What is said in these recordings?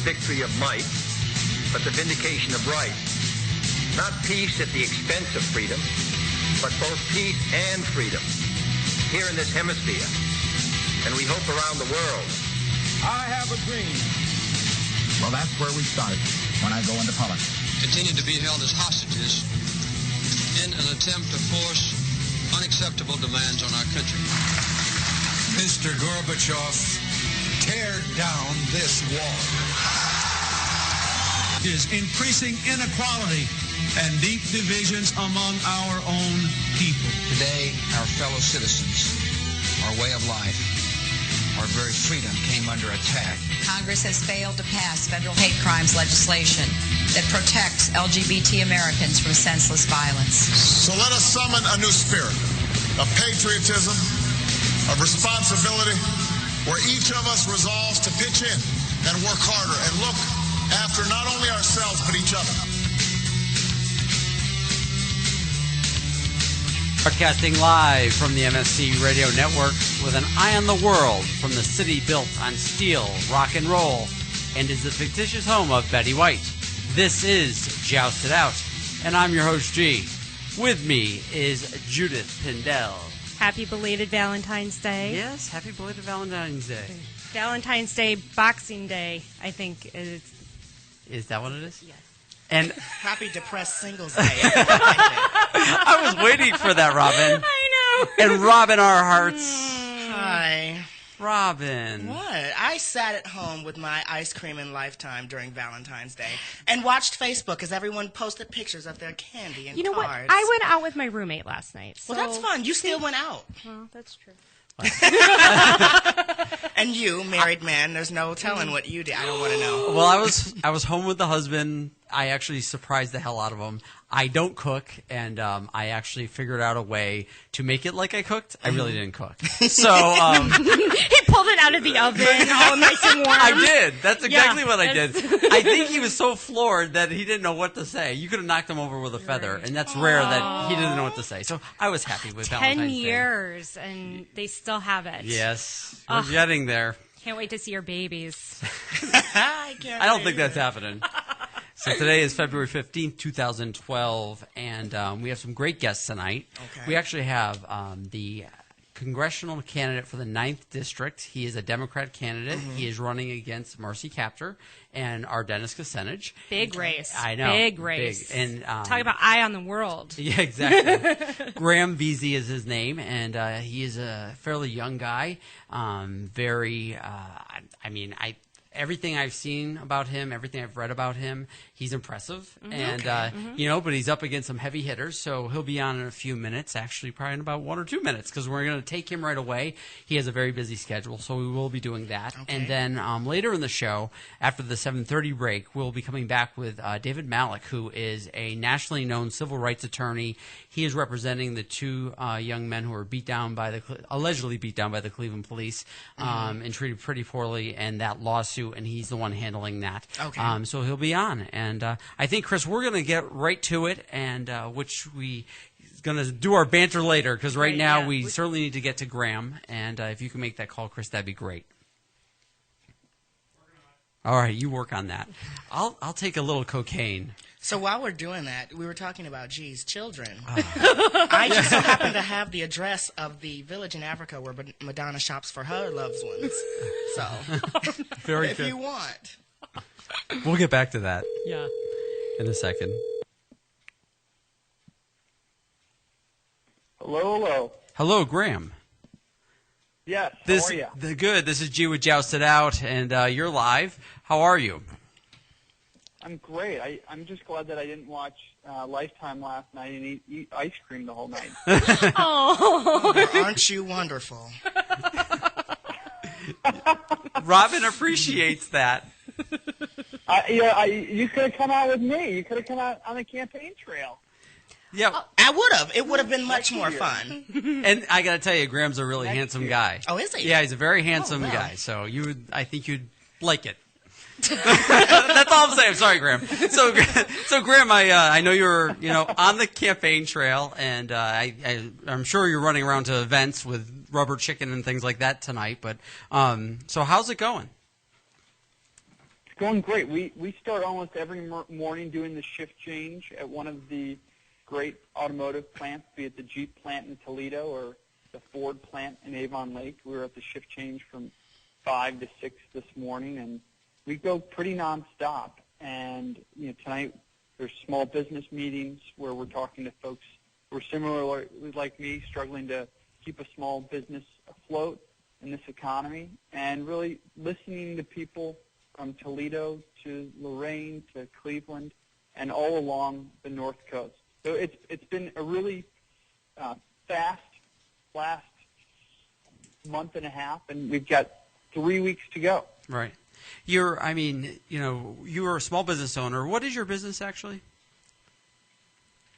victory of might, but the vindication of right. Not peace at the expense of freedom, but both peace and freedom here in this hemisphere, and we hope around the world. I have a dream. Well, that's where we start when I go into politics. Continue to be held as hostages in an attempt to force unacceptable demands on our country. Mr. Gorbachev, tear down this wall. Is increasing inequality and deep divisions among our own people. Today, our fellow citizens, our way of life, our very freedom came under attack. Congress has failed to pass federal hate crimes legislation that protects LGBT Americans from senseless violence. So let us summon a new spirit of patriotism, of responsibility, where each of us resolves to pitch in and work harder and look after not only ourselves but each other. Broadcasting live from the MSC Radio Network with an eye on the world from the city built on steel, rock and roll, and is the fictitious home of Betty White. This is Joust It Out, and I'm your host, G. With me is Judith Pindell. Happy belated Valentine's Day. Yes, happy belated Valentine's Day. Valentine's Day, Boxing Day, I think is. Is that what it is? Yes. And Happy Depressed Singles Day. I was waiting for that, Robin. I know. And Robin, our hearts. Hi. Robin. What? I sat at home with my ice cream and Lifetime during Valentine's Day and watched Facebook as everyone posted pictures of their candy and You know cards. what? I went out with my roommate last night. So. Well, that's fun. You still went out. Well, that's true. And you, married man, there's no telling what you did. I don't want to know. Well, I was home with the husband. I actually surprised the hell out of him. I don't cook, and I actually figured out a way to make it like I cooked. I really didn't cook. So He pulled it out of the oven, all nice and warm. I did. That's exactly what I that's- did. I think he was so floored that he didn't know what to say. You could have knocked him over with a feather, and that's rare that he didn't know what to say. So I was happy with Valentine's 10 Day. years, and they still have it. Yes, we're getting there. Can't wait to see your babies. I don't think that's happening. So today is February 15th, 2012, and we have some great guests tonight. Okay. We actually have the congressional candidate for the 9th District. He is a Democrat candidate. He is running against Marcy Kaptur and our Dennis Kucinich. Big race. I know. Big race. Big. And, talk about eye on the world. Yeah, exactly. Graham Veazey is his name, and he is a fairly young guy. Everything I've seen about him, everything I've read about him, he's impressive. And, but he's up against some heavy hitters, so he'll be on in a few minutes, actually probably in about 1 or 2 minutes, because we're going to take him right away. He has a very busy schedule, so we will be doing that. Okay. And then later in the show, after the 7:30 break, we'll be coming back with David Malik, who is a nationally known civil rights attorney. He is representing the two young men who were allegedly beat down by the Cleveland police and treated pretty poorly, and that lawsuit, and he's the one handling that. Okay. So he'll be on. And I think, Chris, we're going to get right to it, and which we going to do our banter later, because right now we certainly need to get to Graham. And if you can make that call, Chris, that'd be great. All right, you work on that. I'll take a little cocaine. So while we're doing that, we were talking about G's children. I just so happen to have the address of the village in Africa where Madonna shops for her loved ones. So, Very if good. you want. We'll get back to that. Yeah. In a second. Hello. Hello, Graham. Yes, how are you? Good. This is G with Joust It Out, and you're live. How are you? I'm great. I'm just glad that I didn't watch Lifetime last night and eat ice cream the whole night. Oh, aren't you wonderful? Robin appreciates that. You could have come out with me. You could have come out on the campaign trail. Yeah, I would have. It would have been much more fun. And I got to tell you, Graham's a really handsome guy. Oh, is he? Yeah, he's a very handsome guy. So I think you'd like it. That's all I'm saying. Sorry, Graham. So Graham, I know you're on the campaign trail, and I'm sure you're running around to events with rubber chicken and things like that tonight. But so how's it going? going great. We start almost every morning doing the shift change at one of the great automotive plants, be it the Jeep plant in Toledo or the Ford plant in Avon Lake. We were at the shift change from 5 to 6 this morning, and we go pretty nonstop. And tonight there's small business meetings where we're talking to folks who are similar like me, struggling to keep a small business afloat in this economy, and really listening to people from Toledo to Lorain to Cleveland and all along the North Coast. So it's been a really fast last month and a half, and we've got 3 weeks to go. Right. You're a small business owner. What is your business actually?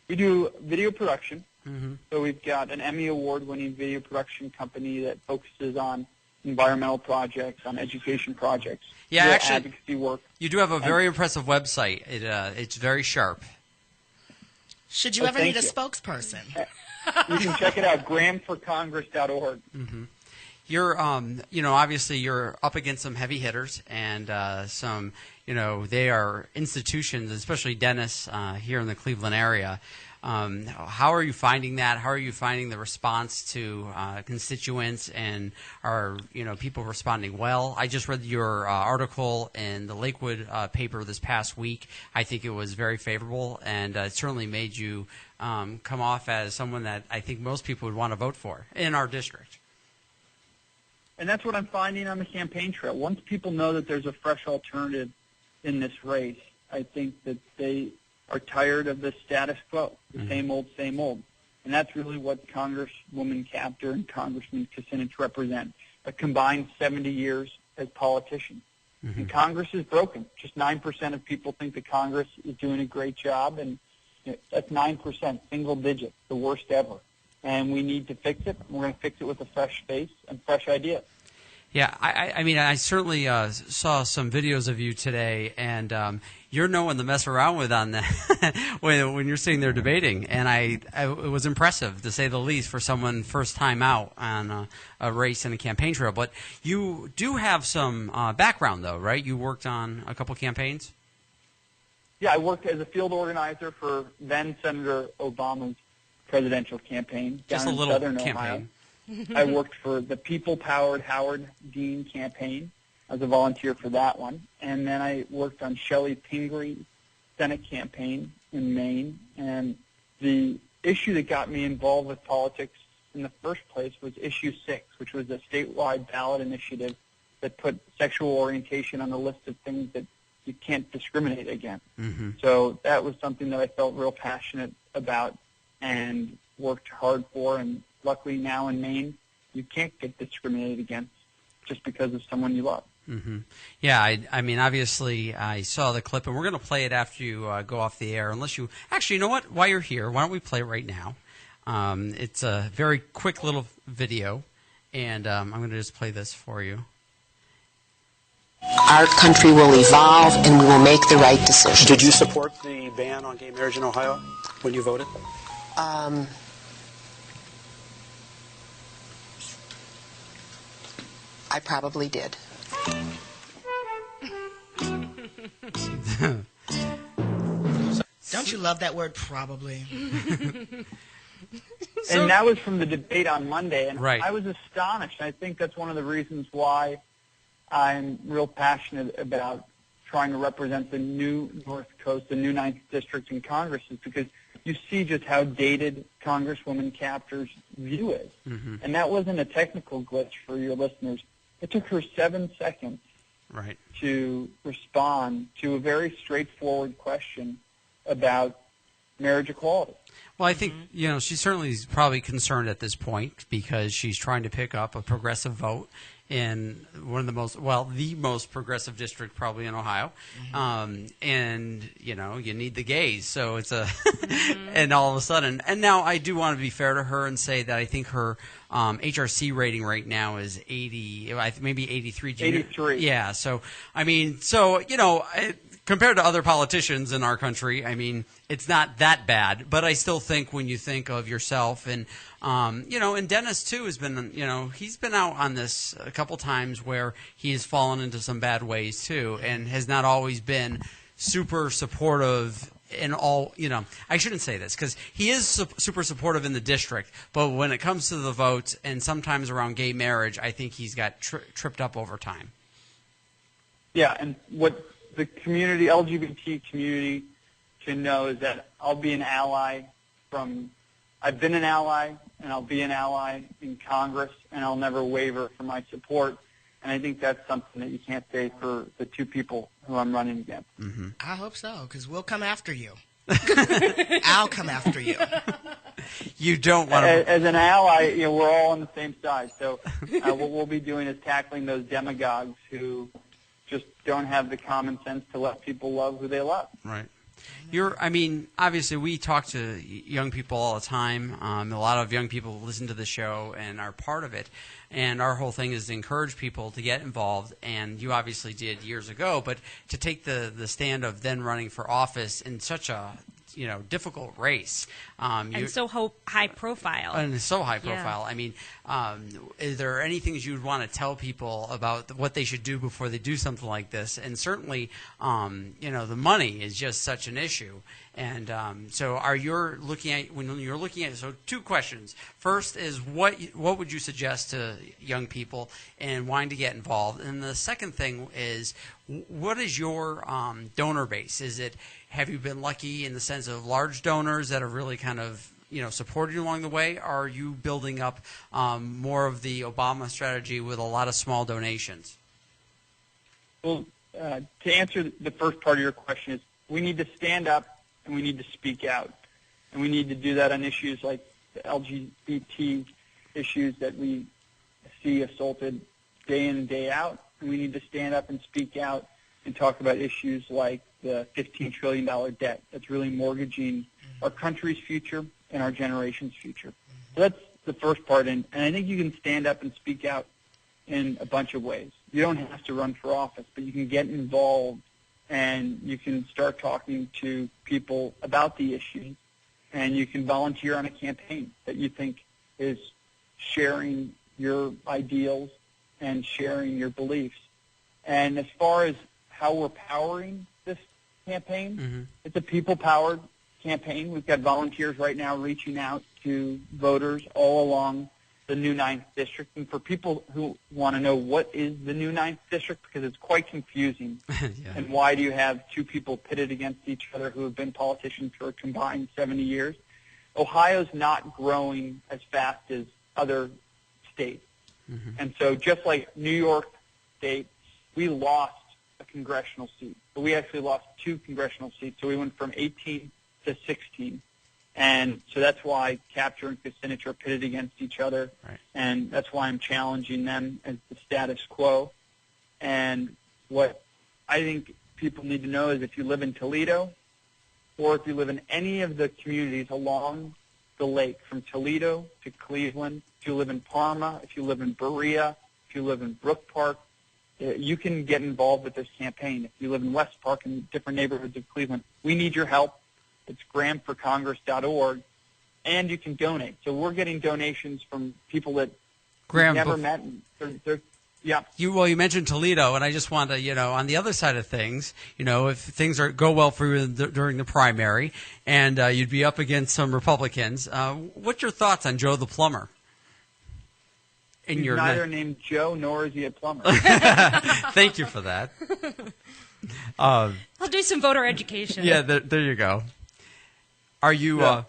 We do video production. Mm-hmm. So we've got an Emmy Award-winning video production company that focuses on environmental projects, on education projects, advocacy work. You do have a very impressive website. It's very sharp. Should you ever need a spokesperson? You can check it out, gramforcongress.org. Mm-hmm. You're, obviously you're up against some heavy hitters and some, they are institutions, especially dentists here in the Cleveland area. How are you finding that? How are you finding the response to constituents, and are people responding well? I just read your article in the Lakewood paper this past week. I think it was very favorable, and it certainly made you come off as someone that I think most people would want to vote for in our district. And that's what I'm finding on the campaign trail. Once people know that there's a fresh alternative in this race, I think that they are tired of the status quo, the same old, same old. And that's really what Congresswoman Capter and Congressman Kucinich represent, a combined 70 years as politicians. Mm-hmm. And Congress is broken. Just 9% of people think that Congress is doing a great job, and that's 9%, single digit, the worst ever. And we need to fix it. We're going to fix it with a fresh face and fresh ideas. Yeah, I certainly saw some videos of you today, and you're no one to mess around with on that when you're sitting there debating. And it was impressive, to say the least, for someone first time out on a race and a campaign trail. But you do have some background, though, right? You worked on a couple campaigns? Yeah, I worked as a field organizer for then Senator Obama's presidential campaign down in southern Ohio. I worked for the people-powered Howard Dean campaign as a volunteer for that one. And then I worked on Shelley Pingree's Senate campaign in Maine. And the issue that got me involved with politics in the first place was Issue 6, which was a statewide ballot initiative that put sexual orientation on the list of things that you can't discriminate against. Mm-hmm. So that was something that I felt real passionate about and worked hard for. And luckily now in Maine, you can't get discriminated against just because of someone you love. Mm-hmm. Yeah, I mean, obviously, I saw the clip, and we're going to play it after you go off the air. Unless you actually, you know what? While you're here, why don't we play it right now? It's a very quick little video, and I'm going to just play this for you. Our country will evolve, and we will make the right decisions. Did you support the ban on gay marriage in Ohio when you voted? I probably did. Don't you love that word, probably? And that was from the debate on Monday, and right. I was astonished. I think that's one of the reasons why I'm real passionate about trying to represent the new North Coast, the new 9th District in Congress, is because you see just how dated Congresswoman Capter's view is. Mm-hmm. And that wasn't a technical glitch for your listeners. It took her 7 seconds right. to respond to a very straightforward question about marriage equality. Well, I think, she certainly is probably concerned at this point because she's trying to pick up a progressive vote in one of the most progressive district probably in Ohio. Mm-hmm. And, you need the gays. So it's and all of a sudden, and now I do want to be fair to her and say that I think her HRC rating right now is 80, maybe 83. 83. Yeah. So, compared to other politicians in our country, I mean, it's not that bad. But I still think when you think of yourself and, and Dennis, too, has been, he's been out on this a couple times where he has fallen into some bad ways, too, and has not always been super supportive in all, I shouldn't say this because he is super supportive in the district, but when it comes to the votes and sometimes around gay marriage, I think he's got tripped up over time. Yeah, and what the community, LGBT community, can know is that I'll be an ally I've been an ally, and I'll be an ally in Congress, and I'll never waver from my support. And I think that's something that you can't say for the two people who I'm running against. Mm-hmm. I hope so, because we'll come after you. I'll come after you. You don't want to... As an ally, we're all on the same side. So what we'll be doing is tackling those demagogues who just don't have the common sense to let people love who they love. Right. Obviously we talk to young people all the time. A lot of young people listen to the show and are part of it. And our whole thing is to encourage people to get involved. And you obviously did years ago, but to take the stand of then running for office in such a difficult race. And so high profile. And so high profile. Yeah. Is there any things you would want to tell people about what they should do before they do something like this? And certainly, the money is just such an issue. And so when you're looking at, so two questions. First is what would you suggest to young people and wanting to get involved? And the second thing is, what is your donor base? Have you been lucky in the sense of large donors that have really kind of supported you along the way? Or are you building up more of the Obama strategy with a lot of small donations? Well, to answer the first part of your question is we need to stand up and we need to speak out. And we need to do that on issues like the LGBT issues that we see assaulted day in and day out. And we need to stand up and speak out and talk about issues like the $15 trillion debt that's really mortgaging our country's future and our generation's future. So that's the first part. And I think you can stand up and speak out in a bunch of ways. You don't have to run for office, but you can get involved and you can start talking to people about the issues, and you can volunteer on a campaign that you think is sharing your ideals and sharing your beliefs. And as far as how we're powering this campaign, it's a people-powered campaign. We've got volunteers right now reaching out to voters all along the new 9th District. And for people who want to know what is the new 9th District, because it's quite confusing, and why do you have two people pitted against each other who have been politicians for a combined 70 years, Ohio's not growing as fast as other states. And so just like New York State, we lost a congressional seat. But we actually lost 2 congressional seats, so we went from 18 to 16. And so that's why Capture and Kucinich are pitted against each other, and that's why I'm challenging them as the status quo. And what I think people need to know is if you live in Toledo or if you live in any of the communities along the lake, from Toledo to Cleveland, if you live in Parma, if you live in Berea, if you live in Brook Park, you can get involved with this campaign. If you live in West Park and different neighborhoods of Cleveland, we need your help. It's GramForCongress.org, and you can donate. So we're getting donations from people that we've never met. Yeah. You mentioned Toledo, and I just want to, on the other side of things, if things go well for you during the primary, and you'd be up against some Republicans, what's your thoughts on Joe the Plumber? He's neither named Joe nor is he a plumber. Thank you for that. I'll do some voter education. Yeah, there you go. Are you? Well,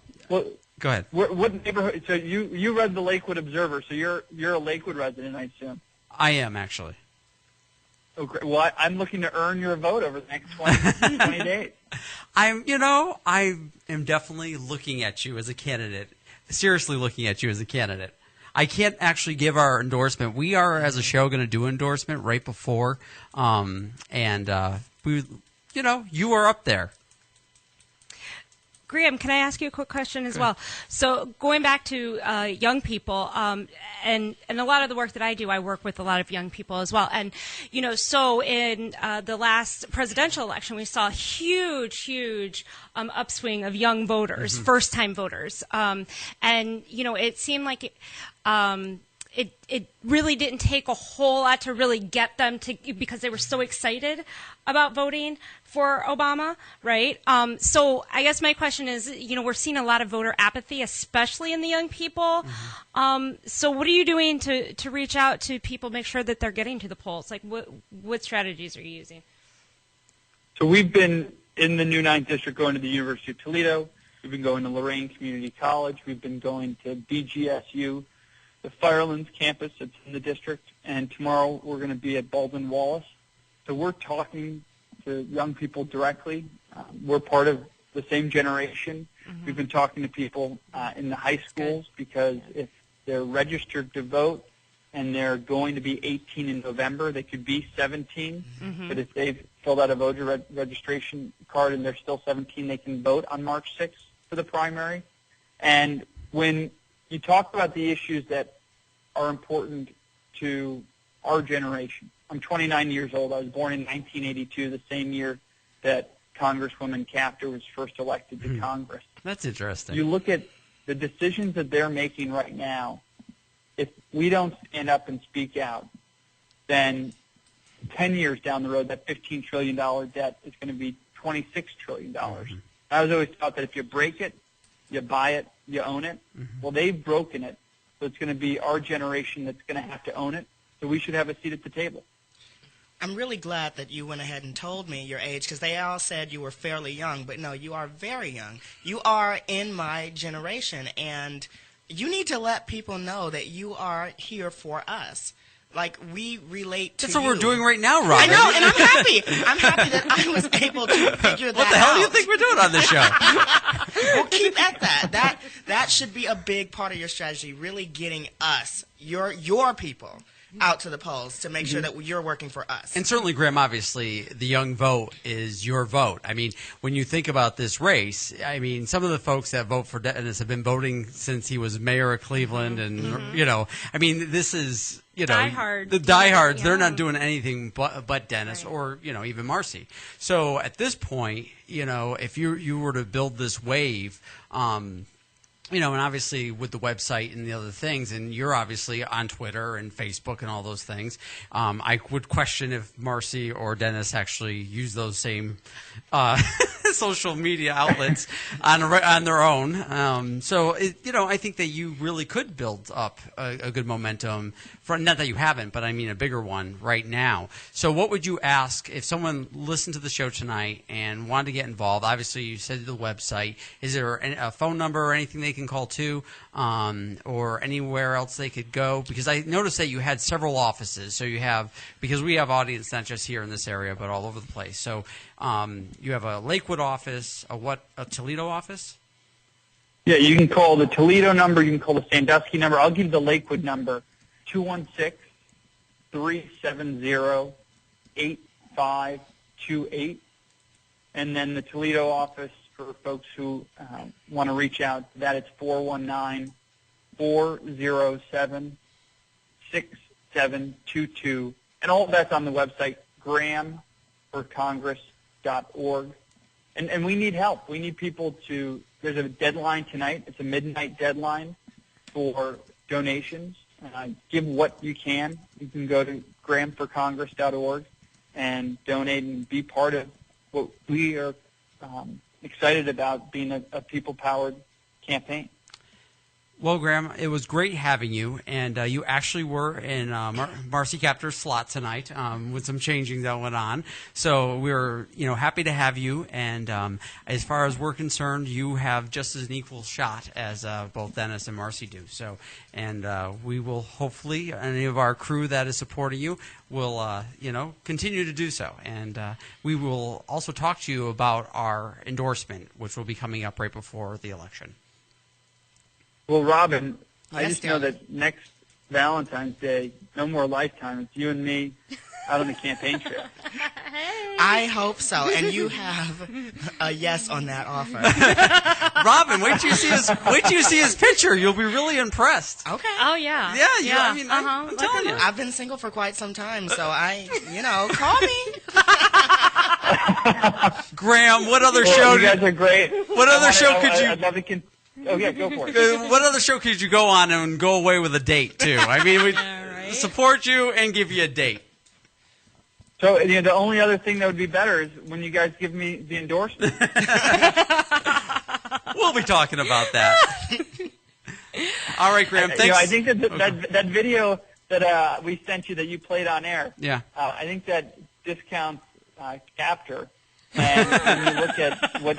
go ahead. What neighborhood? So you read the Lakewood Observer, so you're a Lakewood resident, I assume. I am actually. Oh, great. Well, I'm looking to earn your vote over the next 20 days. I am definitely looking at you as a candidate. Seriously, looking at you as a candidate. I can't actually give our endorsement. We are, as a show, going to do endorsement right before, you are up there. Graham, can I ask you a quick question as well? So going back to young people, and a lot of the work that I do, I work with a lot of young people as well. And, so in the last presidential election, we saw a huge upswing of young voters, first-time voters. And, it seemed like it really didn't take a whole lot to really get them to, because they were so excited about voting for Obama, right? So I guess my question is, we're seeing a lot of voter apathy, especially in the young people. So what are you doing to reach out to people, make sure that they're getting to the polls? Like, what strategies are you using? So we've been in the new 9th District going to the University of Toledo. We've been going to Lorraine Community College. We've been going to BGSU, the Firelands campus that's in the district, and tomorrow we're going to be at Baldwin Wallace. So we're talking to young people directly. We're part of the same generation. We've been talking to people in the high schools because if they're registered to vote and they're going to be 18 in November, they could be 17. But if they've filled out a voter registration card and they're still 17, they can vote on March 6th for the primary. And when you talk about the issues that are important to our generation. I'm 29 years old. I was born in 1982, the same year that Congresswoman Chapter was first elected to Congress. That's interesting. You look at the decisions that they're making right now. If we don't stand up and speak out, then 10 years down the road, that $15 trillion debt is going to be $26 trillion. I was always taught that if you break it, you buy it, you own it. Well, they've broken it, so it's going to be our generation that's going to have to own it, so we should have a seat at the table. I'm really glad that you went ahead and told me your age, because they all said you were fairly young, but no, you are very young. You are in my generation, and you need to let people know that you are here for us. Like, we relate to That's what you. we're doing right now, Robin. I know, and I'm happy. I'm happy that I was able to figure that out. What the hell do you think we're doing on this show? Well, keep at that. That should be a big part of your strategy, really getting us, your people, out to the polls to make sure that you're working for us. And certainly, Graham, obviously, the young vote is your vote. I mean, when you think about this race, I mean, some of the folks that vote for Dennis have been voting since he was mayor of Cleveland. And, I mean, this is, Diehard. The diehards, they're not doing anything but Dennis or, even Marcy. So at this point, if you were to build this wave, and obviously with the website and the other things, and you're obviously on Twitter and Facebook and all those things, I would question if Marcy or Dennis actually use those same social media outlets on their own. So, I think that you really could build up a good momentum. Not that you haven't, but I mean a bigger one right now. So what would you ask if someone listened to the show tonight and wanted to get involved? Obviously, you said the website. Is there a phone number or anything they can call to, or anywhere else they could go? Because I noticed that you had several offices. So you have, because we have audience not just here in this area, but all over the place. So you have a Lakewood office, a Toledo office? Yeah, you can call the Toledo number. You can call the Sandusky number. I'll give you the Lakewood number, 216-370-8528. And then the Toledo office, for folks who want to reach out, that it's 419-407-6722. And all of that's on the website, grahamforcongress.org. And we need help. We need people to, there's a deadline tonight. It's a midnight deadline for donations. Give what you can. You can go to grahamforcongress.org and donate and be part of what we are excited about, being a people-powered campaign. Well, Graham, it was great having you, and you actually were in Marcy Chapter's slot tonight with some changing that went on. So we're happy to have you, and as far as we're concerned, you have just as an equal shot as both Dennis and Marcy do. So, and we will hopefully, any of our crew that is supporting you will continue to do so, and we will also talk to you about our endorsement, which will be coming up right before the election. Well, Robin, Yes, I just know that next Valentine's Day, no more Lifetime. It's you and me out on the campaign trail. I hope so, and you have a yes on that offer. Robin, wait till you see his picture. You'll be really impressed. Okay. Oh yeah. Yeah. I mean, I'm telling you. I've been single for quite some time, so call me. Graham, what other show? You guys are great. What other show could you? I'd love to go for it. What other show could you go on and go away with a date too? I mean, we support you and give you a date. So the only other thing that would be better is when you guys give me the endorsement. We'll be talking about that. All right, Graham. Thanks. I think that video that we sent you that you played on air. Yeah. I think that discounts Chapter, and when you look at what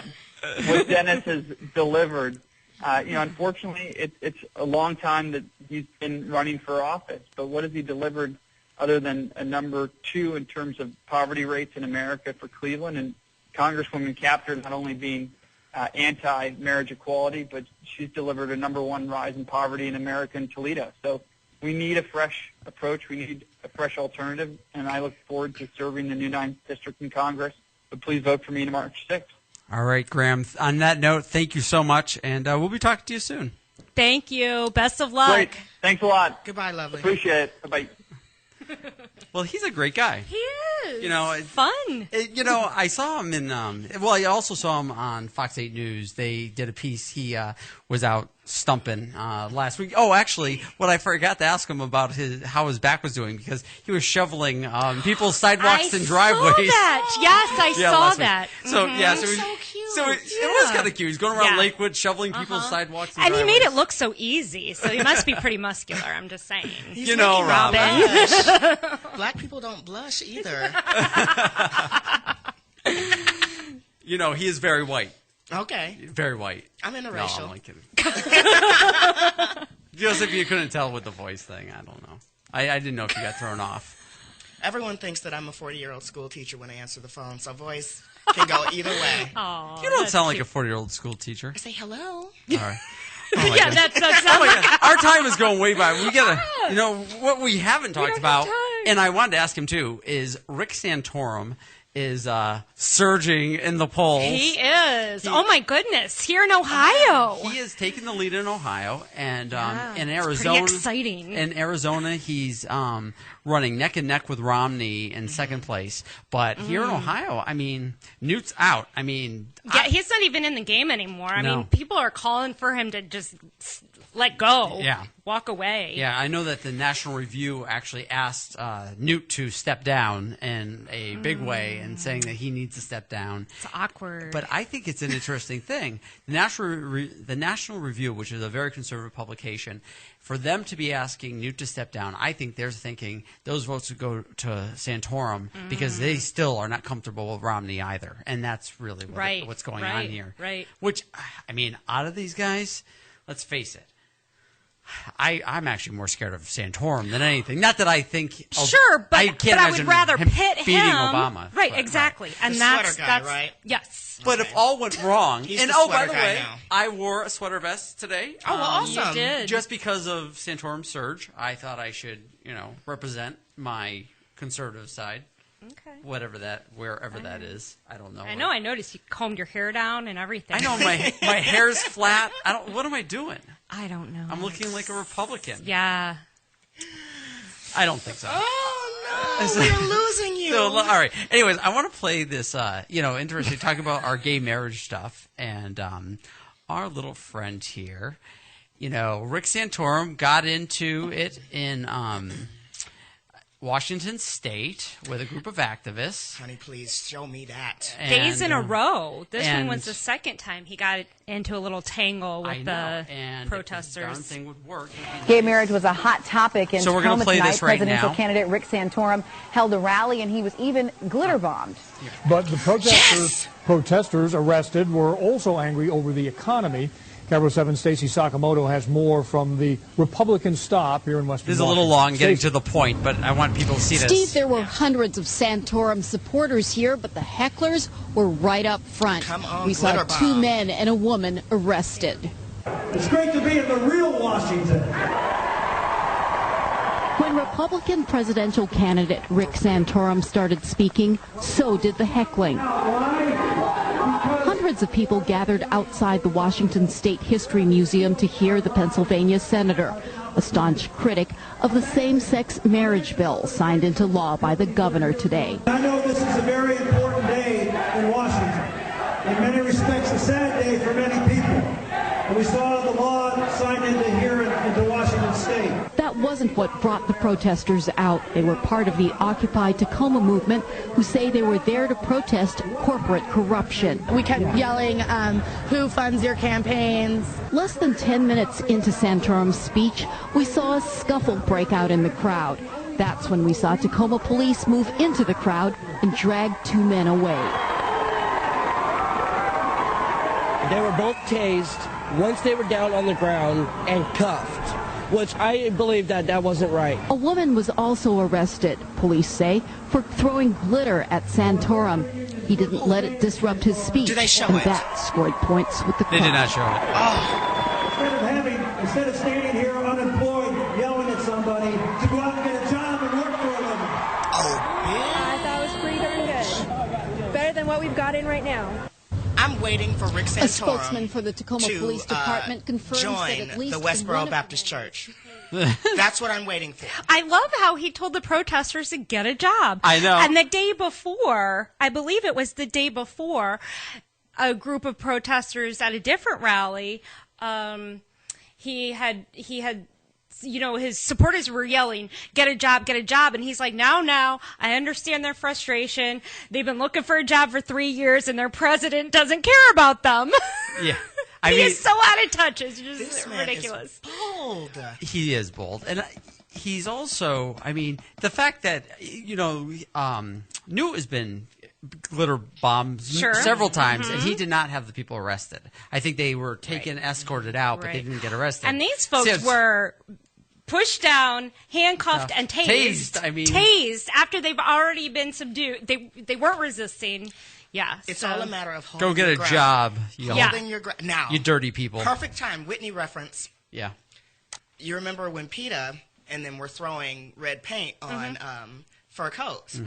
Dennis has delivered, unfortunately, it's a long time that he's been running for office. But what has he delivered other than a number 2 in terms of poverty rates in America for Cleveland? And Congresswoman Chapter not only being anti-marriage equality, but she's delivered a number 1 rise in poverty in America in Toledo. So we need a fresh approach. We need a fresh alternative, and I look forward to serving the new 9th District in Congress. But please vote for me on March 6th. All right, Graham. On that note, thank you so much, and we'll be talking to you soon. Thank you. Best of luck. Great. Thanks a lot. Goodbye, lovely. Appreciate it. Bye-bye. Well, he's a great guy. He is. Fun. I saw him in. I also saw him on Fox 8 News. They did a piece. He was out stumping last week. Oh, actually, what I forgot to ask him about how his back was doing, because he was shoveling people's sidewalks and driveways. I saw that. So yeah, so so cute. So it was kind of cute. He's going around Lakewood shoveling people's sidewalks and he made it look so ezy. So he must be pretty muscular. I'm just saying. Robin. Black people don't blush either. He is very white. Okay. Very white. I'm interracial. No, I'm only kidding. Joseph, you couldn't tell with the voice thing. I don't know. I didn't know if you got thrown off. Everyone thinks that I'm a 40-year-old school teacher when I answer the phone, so voice can go either way. Aww, you don't sound like a 40-year-old school teacher. I say hello. All right. That our time is going way by. We gotta, what we haven't talked about, and I wanted to ask him too, is Rick Santorum is surging in the polls. He is. Oh my goodness! Here in Ohio, he is taking the lead in Ohio, and in Arizona, it's pretty exciting. In Arizona, he's running neck and neck with Romney in second place. But here in Ohio, I mean, Newt's out. I mean, he's not even in the game anymore. I mean, people are calling for him to just let go. Yeah. Walk away. Yeah, I know that the National Review actually asked Newt to step down in a big way, and saying that he needs to step down. It's awkward. But I think it's an interesting thing. The National Review, which is a very conservative publication, for them to be asking Newt to step down, I think they're thinking those votes would go to Santorum because they still are not comfortable with Romney either. And that's really what's going on here. Right. Which, I mean, out of these guys, let's face it, I'm actually more scared of Santorum than anything. Not that I think... Sure, but I would rather pit him... beating Obama. Right, exactly. Right. And the that's... sweater guy, right? Yes. But if all went wrong... He's and the by sweater the guy way, now. I wore a sweater vest today. Oh, well, awesome. You did. Just because of Santorum's surge, I thought I should, represent my conservative side. Okay. Wherever that is. I don't know. I know. I noticed you combed your hair down and everything. I know my hair's flat. What am I doing? I don't know. I'm looking like a Republican. Yeah. I don't think so. Oh, no. We're losing you. So, all right. Anyways, I want to play this, interesting, talk about our gay marriage stuff. And our little friend here, Rick Santorum got into it in Washington State with a group of activists. Honey, please show me that. Days in a row. This one was the second time he got into a little tangle with the protesters. Darn thing would work. Gay marriage was a hot topic in so we're Tacoma play tonight. This right Presidential now. candidate Rick Santorum held a rally, and he was even glitter bombed. But the protesters arrested were also angry over the economy. Capital 7 Stacey Sakamoto has more from the Republican stop here in Western This is a little long getting to the point, but I want people to see this. Steve, there were hundreds of Santorum supporters here, but the hecklers were right up front. Come on, we saw two men and a woman arrested. It's great to be in the real Washington. When Republican presidential candidate Rick Santorum started speaking, so did the heckling. Hundreds Hundreds of people gathered outside the Washington State History Museum to hear the Pennsylvania senator, a staunch critic of the same-sex marriage bill signed into law by the governor today. I know this is a very important day in Washington. In many respects, a sad day for many people. And we saw the law signed into here into Washington State. That wasn't what brought the protesters out. They were part of the Occupy Tacoma movement, who say they were there to protest corporate corruption. We kept yelling, who funds your campaigns? Less than 10 minutes into Santorum's speech, we saw a scuffle break out in the crowd. That's when we saw Tacoma police move into the crowd and drag 2 men away. They were both tased once they were down on the ground and cuffed, which I believe that wasn't right. A woman was also arrested, police say, for throwing glitter at Santorum. He didn't let it disrupt his speech. Do they show and it? that scored points with the crowd. They did not show it. Oh. Instead of standing here unemployed, yelling at somebody, to go out and get a job and work for a living. I thought it was pretty darn good. Better than what we've got in right now. I'm waiting for Rick Santorum A spokesman for the Tacoma Police Department confirms that join at least the Westboro Baptist Church. That's what I'm waiting for. I love how he told the protesters to get a job. I know. And the day before, I believe it was the day before, a group of protesters at a different rally, he had, you know, his supporters were yelling, get a job, and he's like, now, I understand their frustration. They've been looking for a job for 3 years, and their president doesn't care about them. Yeah. He is so out of touch. It's just This ridiculous. man is bold. He is bold. And he's also, I mean, the fact that, you know, Newt has been glitter bombed several times, and he did not have the people arrested. I think they were taken, escorted out, but they didn't get arrested. And these folks were pushed down, handcuffed, and tased. Tased after they've already been subdued. They weren't resisting. Yeah, it's all a matter of holding go get your a ground. job. Holding your ground. Now, you dirty people. Perfect time. Whitney reference. Yeah. You remember when PETA and them were throwing red paint on fur coats.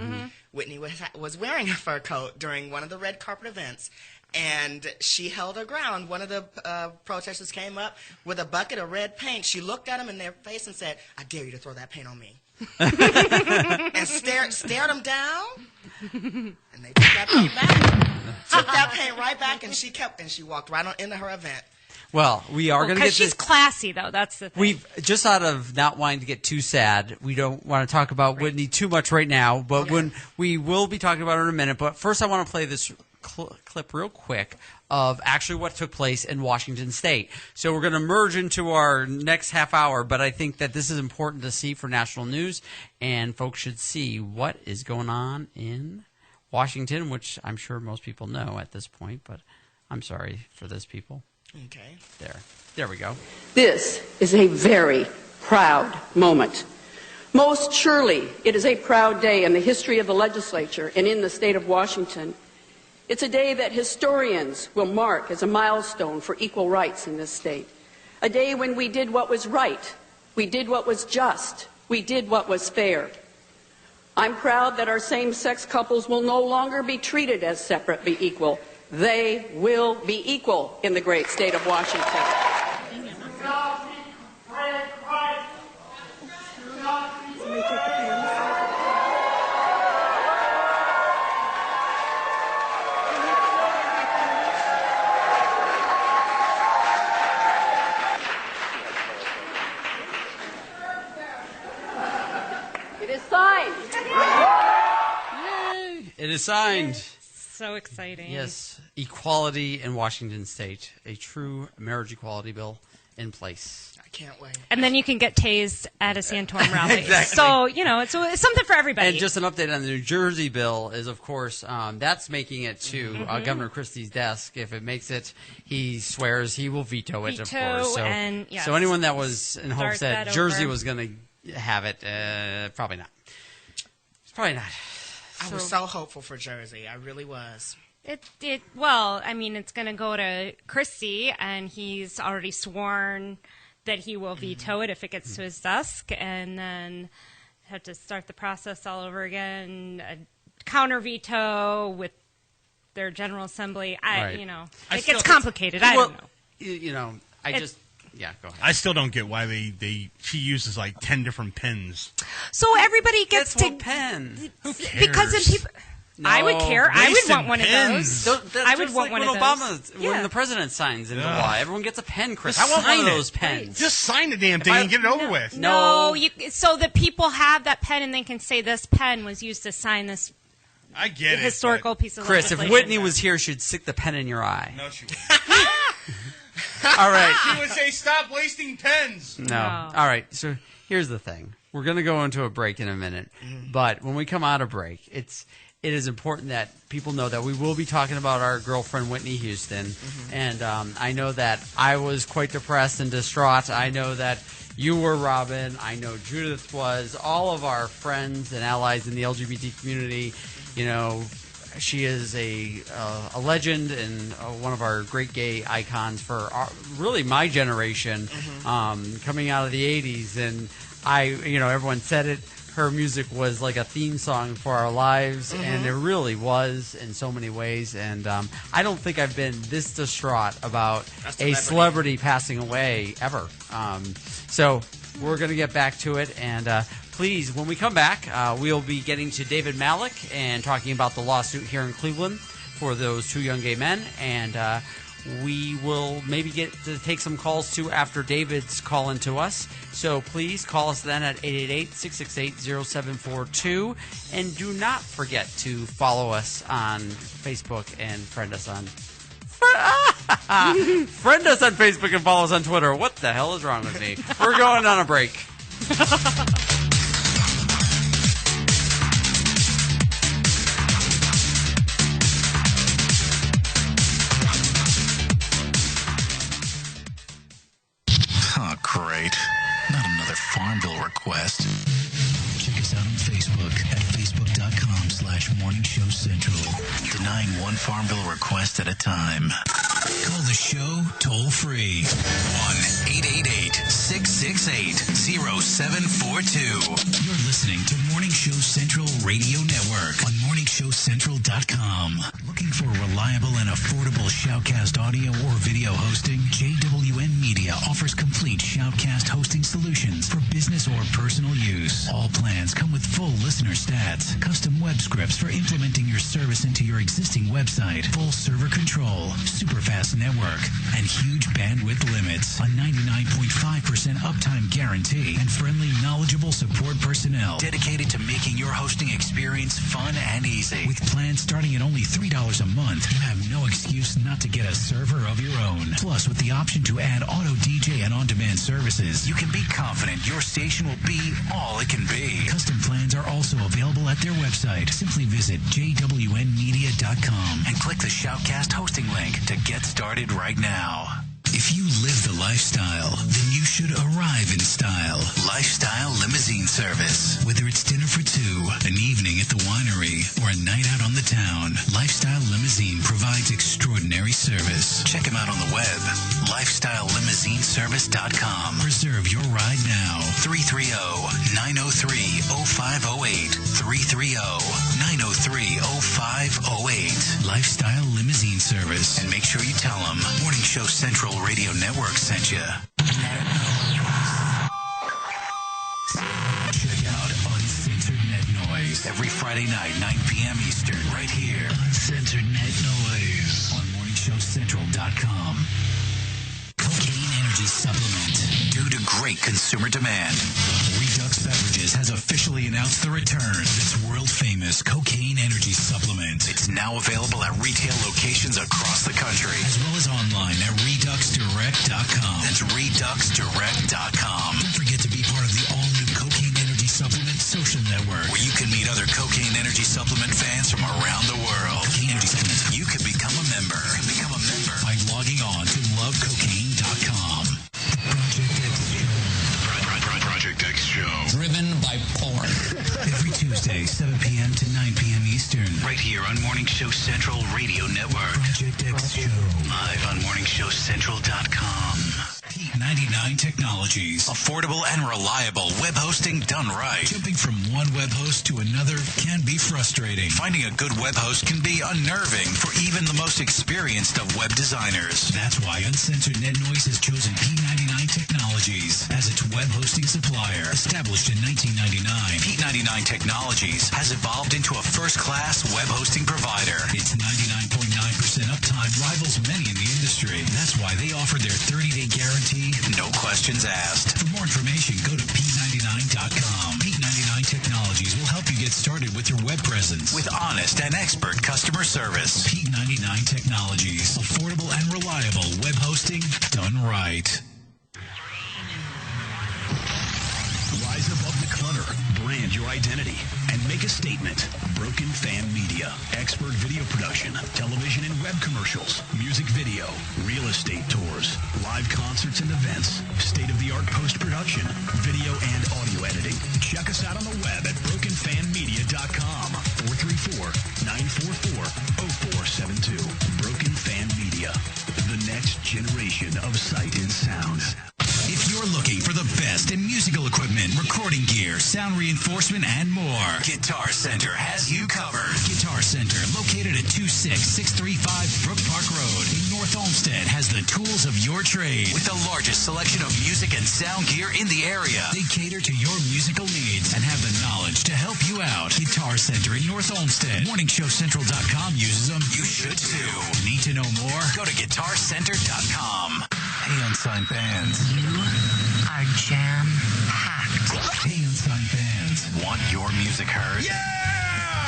Whitney was wearing a fur coat during one of the red carpet events, and she held her ground. One of the protesters came up with a bucket of red paint. She looked at him in their face and said, "I dare you to throw that paint on me." And stared them down, and they took that paint back. Took that paint right back, and she walked right on into her event. Well, we are going to get because she's classy, though. That's the thing. We've just out of not wanting to get too sad. We don't want to talk about Whitney too much right now, but when we will be talking about her in a minute. But first, I want to play this clip real quick of actually what took place in Washington State. So we're going to merge into our next half hour, but I think that this is important to see for national news, and folks should see what is going on in Washington, which I'm sure most people know at this point, but I'm sorry for those people. Okay. There we go. This is a very proud moment. Most surely it is a proud day in the history of the legislature and in the state of Washington. It's a day that historians will mark as a milestone for equal rights in this state. A day when we did what was right, we did what was just, we did what was fair. I'm proud that our same-sex couples will no longer be treated as separate but equal. They will be equal in the great state of Washington. It is signed. Yay! It is signed. So exciting. Yes, equality in Washington State, a true marriage equality bill in place. I can't wait. And then you can get tased at a Santorum rally. Exactly. So, you know, it's something for everybody. And just an update on the New Jersey bill is, of course, that's making it to Governor Christie's desk. If it makes it, he swears he will veto it, of course. So, and, yes, so anyone that was in hopes that Jersey over. Was going to have it, probably not. Probably not. I was so hopeful for Jersey. I really was. Well, I mean, it's going to go to Christie, and he's already sworn that he will veto it if it gets to his desk, and then have to start the process all over again, a counter veto with their General Assembly. Right. It gets complicated. I don't know. Yeah, go ahead. I still don't get why she uses like 10 different pins. So everybody gets to pen. Who cares? Because then people. No. I would care. I would want one pens. of those. I would want one of those. When the president signs into law, everyone gets a pen, Chris. Just I want one of sign it. those pens. Just sign the damn thing and get it over with. No, so that people have that pen and they can say this pen was used to sign this. I get it. Historical piece of Chris, if legislation. Whitney was here, she'd stick the pen in your eye. No, she wouldn't. All right. She would say, "Stop wasting pens." No. All right. So here's the thing. We're going to go into a break in a minute, but when we come out of break, it is important that people know that we will be talking about our girlfriend Whitney Houston, and I know that I was quite depressed and distraught. I know that you were, Robin. I know Judith was. All of our friends and allies in the LGBT community. She is a legend and one of our great gay icons for really my generation, coming out of the 80s. And everyone said it. Her music was like a theme song for our lives, and it really was in so many ways. And I don't think I've been this distraught about a celebrity passing away ever. So we're going to get back to it, and please, when we come back, we'll be getting to David Malik and talking about the lawsuit here in Cleveland for those two young gay men, and we will maybe get to take some calls too after David's call in to us. So please call us then at 888-668-0742, and do not forget to follow us on Facebook and friend us on Facebook and follow us on Twitter. What the hell is wrong with me? We're going on a break. Oh, great. Not another Farm Bill request. Check us out on Facebook at facebook.com/Morning Show Central. Denying one Farm Bill request at a time. Call the show toll free. 1-888-668-0742. You're listening to Morning Show Central Radio Network on morningshowcentral.com. Looking for reliable and affordable Shoutcast audio or video hosting? JWN Media offers complete Shoutcast hosting solutions for business or personal use. All plans come with full listener stats, custom web scripts for implementing your service into your existing website, full server control, super fast network, and huge bandwidth limits. A 99.5% uptime guarantee and friendly, knowledgeable support personnel dedicated to making your hosting experience fun and easy. With plans starting at only $3 a month, you have no excuse not to get a server of your own. Plus, with the option to add auto DJ and on-demand services, you can be confident your station will be all it can be. Custom plans are also available at their website. Simply visit jwnmedia.com and click the Shoutcast hosting link to get started right now. If you live the lifestyle, then you should arrive in style. Lifestyle Limousine Service. Whether it's dinner for two, an evening at the winery, or a night out on the town, Lifestyle Limousine provides extraordinary service. Check them out on the web, lifestylelimousineservice.com. Reserve your ride now. 330-903-0508. 330-903-0508. Lifestyle Limousine Service. And make sure you tell them Morning Show Central Radio Network sent you. Check out Uncensored Net Noise every Friday night, 9 p.m. Eastern, right here. Uncensored Net Noise on MorningShowCentral.com. Cocaine Energy Supplement. Due to great consumer demand, Redux Beverages has officially announced the return of its world-famous Cocaine Energy Supplement. It's now available at retail locations across the country, as well as online at ReduxDirect.com. That's ReduxDirect.com. Don't forget to be part of the all-new Cocaine Energy Supplement social network, where you can meet other Cocaine Energy Supplement fans from around the world. Cocaine Energy Supplement. You can become a member. By logging on to lovecocaine.com. Project X Show. Driven by porn. Every Tuesday, 7 p.m. to 9 p.m. Eastern. Right here on Morning Show Central Radio Network. Project X Show. Live on MorningShowCentral.com. P99 Technologies. Affordable and reliable web hosting done right. Jumping from one web host to another can be frustrating. Finding a good web host can be unnerving for even the most experienced of web designers. That's why Uncensored Net Noise has chosen P99 Technologies as its web hosting supplier. Established in 1999, P99 Technologies has evolved into a first-class web hosting provider. Its 99.9% uptime rivals many in the industry. That's why they offer their 30-day guarantee, no questions asked. For more information, go to P99.com. P99 Technologies will help you get started with your web presence with honest and expert customer service. P99 Technologies. Affordable and reliable web hosting done right. Rise above the clutter, brand your identity, and make a statement. Broken Fan Media. Expert video production, television and web commercials, music video, real estate tours, live concerts and events, state-of-the-art post-production, video and audio editing. Check us out on the web at brokenfanmedia.com. 434-944-0472. Broken Fan Media. The next generation of sight and sound. If you're looking for the best in musical equipment, recording gear, sound reinforcement, and more, Guitar Center has you covered. Guitar Center, located at 26635 Brook Park Road in North Olmsted, has the tools of your trade with the largest selection of music and sound gear in the area. They cater to your musical needs and have the knowledge to help you out. Guitar Center in North Olmsted. MorningshowCentral.com uses them. You should too. Need to know more? Go to GuitarCenter.com. Hey, Unsigned Bands. You are jam-packed. Hey, Unsigned Bands. Want your music heard? Yeah!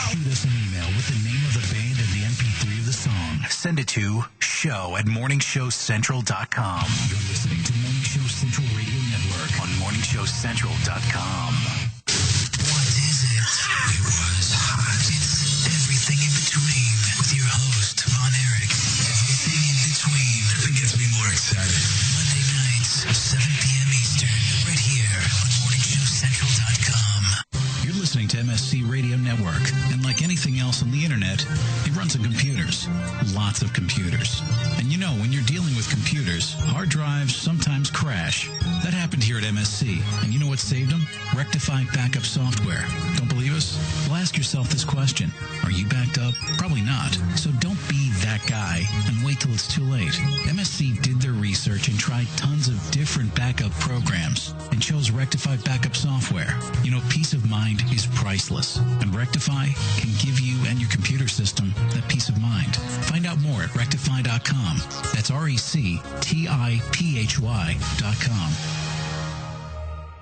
Shoot us an email with the name of the band and the MP3 of the song. Send it to show@morningshowcentral.com. You're listening to Morning Show Central Radio Network on morningshowcentral.com. What is it? It was hot. It's everything in between with your host, Von Erich. Everything in between. Nothing gets me more excited. Monday nights, 7 p.m. Eastern, right here on morningshowcentral.com. You're listening to MSC Radio Network, and like anything else on the internet, it runs on computers. Lots of computers. And you know, when you're dealing with computers, hard drives sometimes crash. That happened here at MSC, and you know what saved them? Rectify backup software. Don't believe us? Well, ask yourself this question. Are you backed up? Probably not. So don't be that guy and wait till it's too late. MSC did their research and tried tons of different backup programs and chose Rectify backup software. You know, peace of mind is priceless, and Rectify can give you and your computer system that peace of mind. Find out more at rectify.com. That's RECTIPHY.com.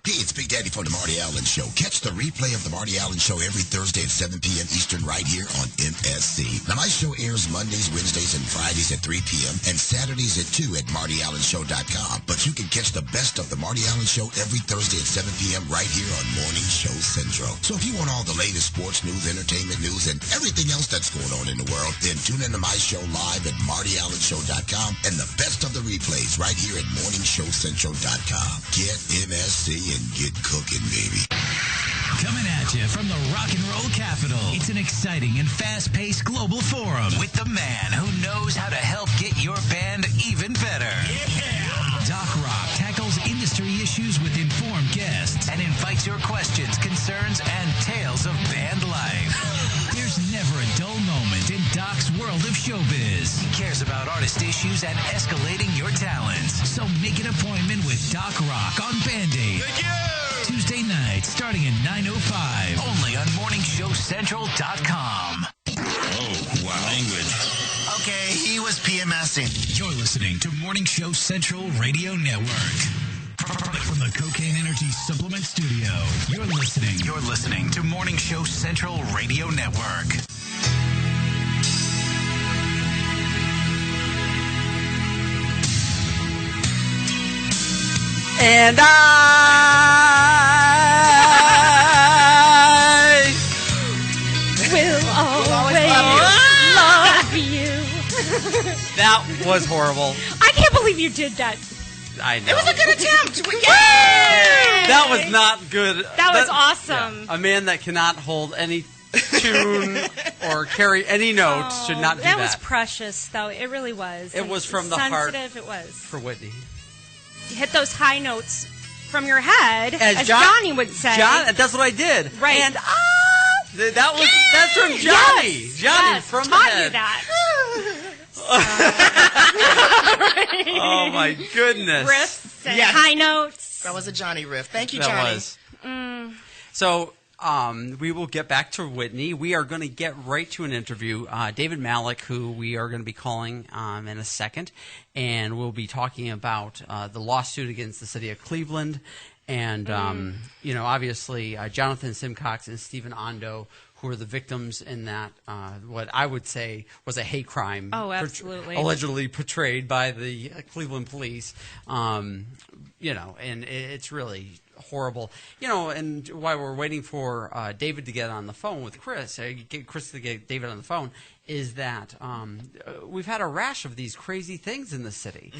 Hey, it's Big Daddy from The Marty Allen Show. Catch the replay of The Marty Allen Show every Thursday at 7 p.m. Eastern right here on MSC. Now, my show airs Mondays, Wednesdays, and Fridays at 3 p.m. and Saturdays at 2 at MartyAllenShow.com. But you can catch the best of The Marty Allen Show every Thursday at 7 p.m. right here on Morning Show Central. So if you want all the latest sports news, entertainment news, and everything else that's going on in the world, then tune into my show live at MartyAllenShow.com and the best of the replays right here at MorningShowCentral.com. Get MSC and get cooking, baby. Coming at you from the rock and roll capital, it's an exciting and fast-paced global forum with the man who knows how to help get your band even better. Yeah! Doc Rock tackles industry issues with informed guests and invites your questions, concerns, and tales of band life. There's never a dull moment in Doc's world of showbiz. He cares about artist issues and escalating your talents. So make an appointment with Doc Rock on Band-Aid. Tuesday night, starting at 9:05. Only on MorningShowCentral.com. Oh, wow. Language. Okay, he was PMSing. You're listening to Morning Show Central Radio Network. From the Cocaine Energy Supplement Studio, you're listening to Morning Show Central Radio Network. And I will always love you. That was horrible. I can't believe you did that. I know. It was a good attempt. Yay! That was not good. That was awesome. Yeah. A man that cannot hold any tune or carry any notes should not do that. That was precious, though. It really was. It was from the heart. Sensitive, it was. For Whitney. hit those high notes from your head, as Johnny would say. That's what I did. Right. And that's from Johnny. Yes, Johnny from taught the head. you that. Oh my goodness. Riffs and high notes. That was a Johnny riff. Thank you, That Johnny. was. So we will get back to Whitney. We are going to get right to an interview. David Malik, who we are going to be calling in a second, and we'll be talking about the lawsuit against the city of Cleveland, and obviously Jonathan Simcox and Stephen Ondo, who are the victims in that what I would say was a hate crime. Oh, absolutely. Allegedly portrayed by the Cleveland police. And it's really horrible. And while we're waiting for David to get on the phone with Chris, get Chris to get David on the phone, is that we've had a rash of these crazy things in the city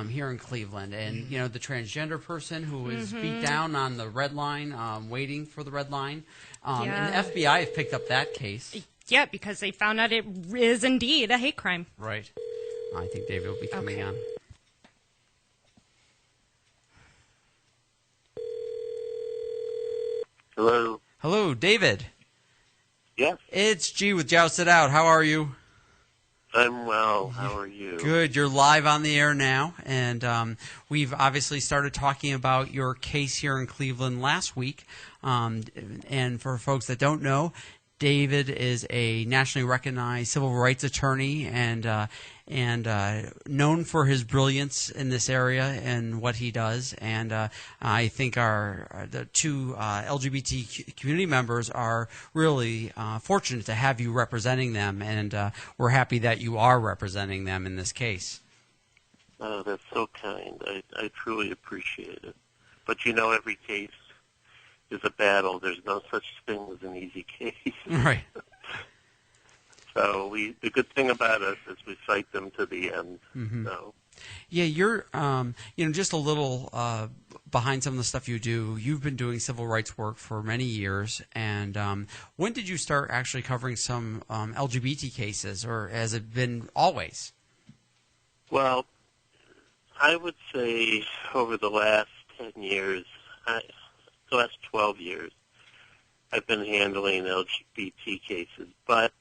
here in Cleveland. And, the transgender person who was beat down on the red line, waiting for the red line. And the FBI have picked up that case. Yeah, because they found out it is indeed a hate crime. Right. I think David will be coming on. Hello. Hello, David. Yes. It's G with Joust It Out. How are you? I'm well. How are you? Good. You're live on the air now, and we've obviously started talking about your case here in Cleveland last week. And for folks that don't know, David is a nationally recognized civil rights attorney and known for his brilliance in this area and what he does. And I think the two LGBT community members are really fortunate to have you representing them, and we're happy that you are representing them in this case. Oh, that's so kind. I truly appreciate it. But every case is a battle. There's no such thing as an easy case. Right. So the good thing about us is we fight them to the end. Mm-hmm. So. Yeah, you're, just a little behind some of the stuff you do. You've been doing civil rights work for many years, and when did you start actually covering some LGBT cases, or has it been always? Well, I would say over the last 10 years, the last 12 years, I've been handling LGBT cases, but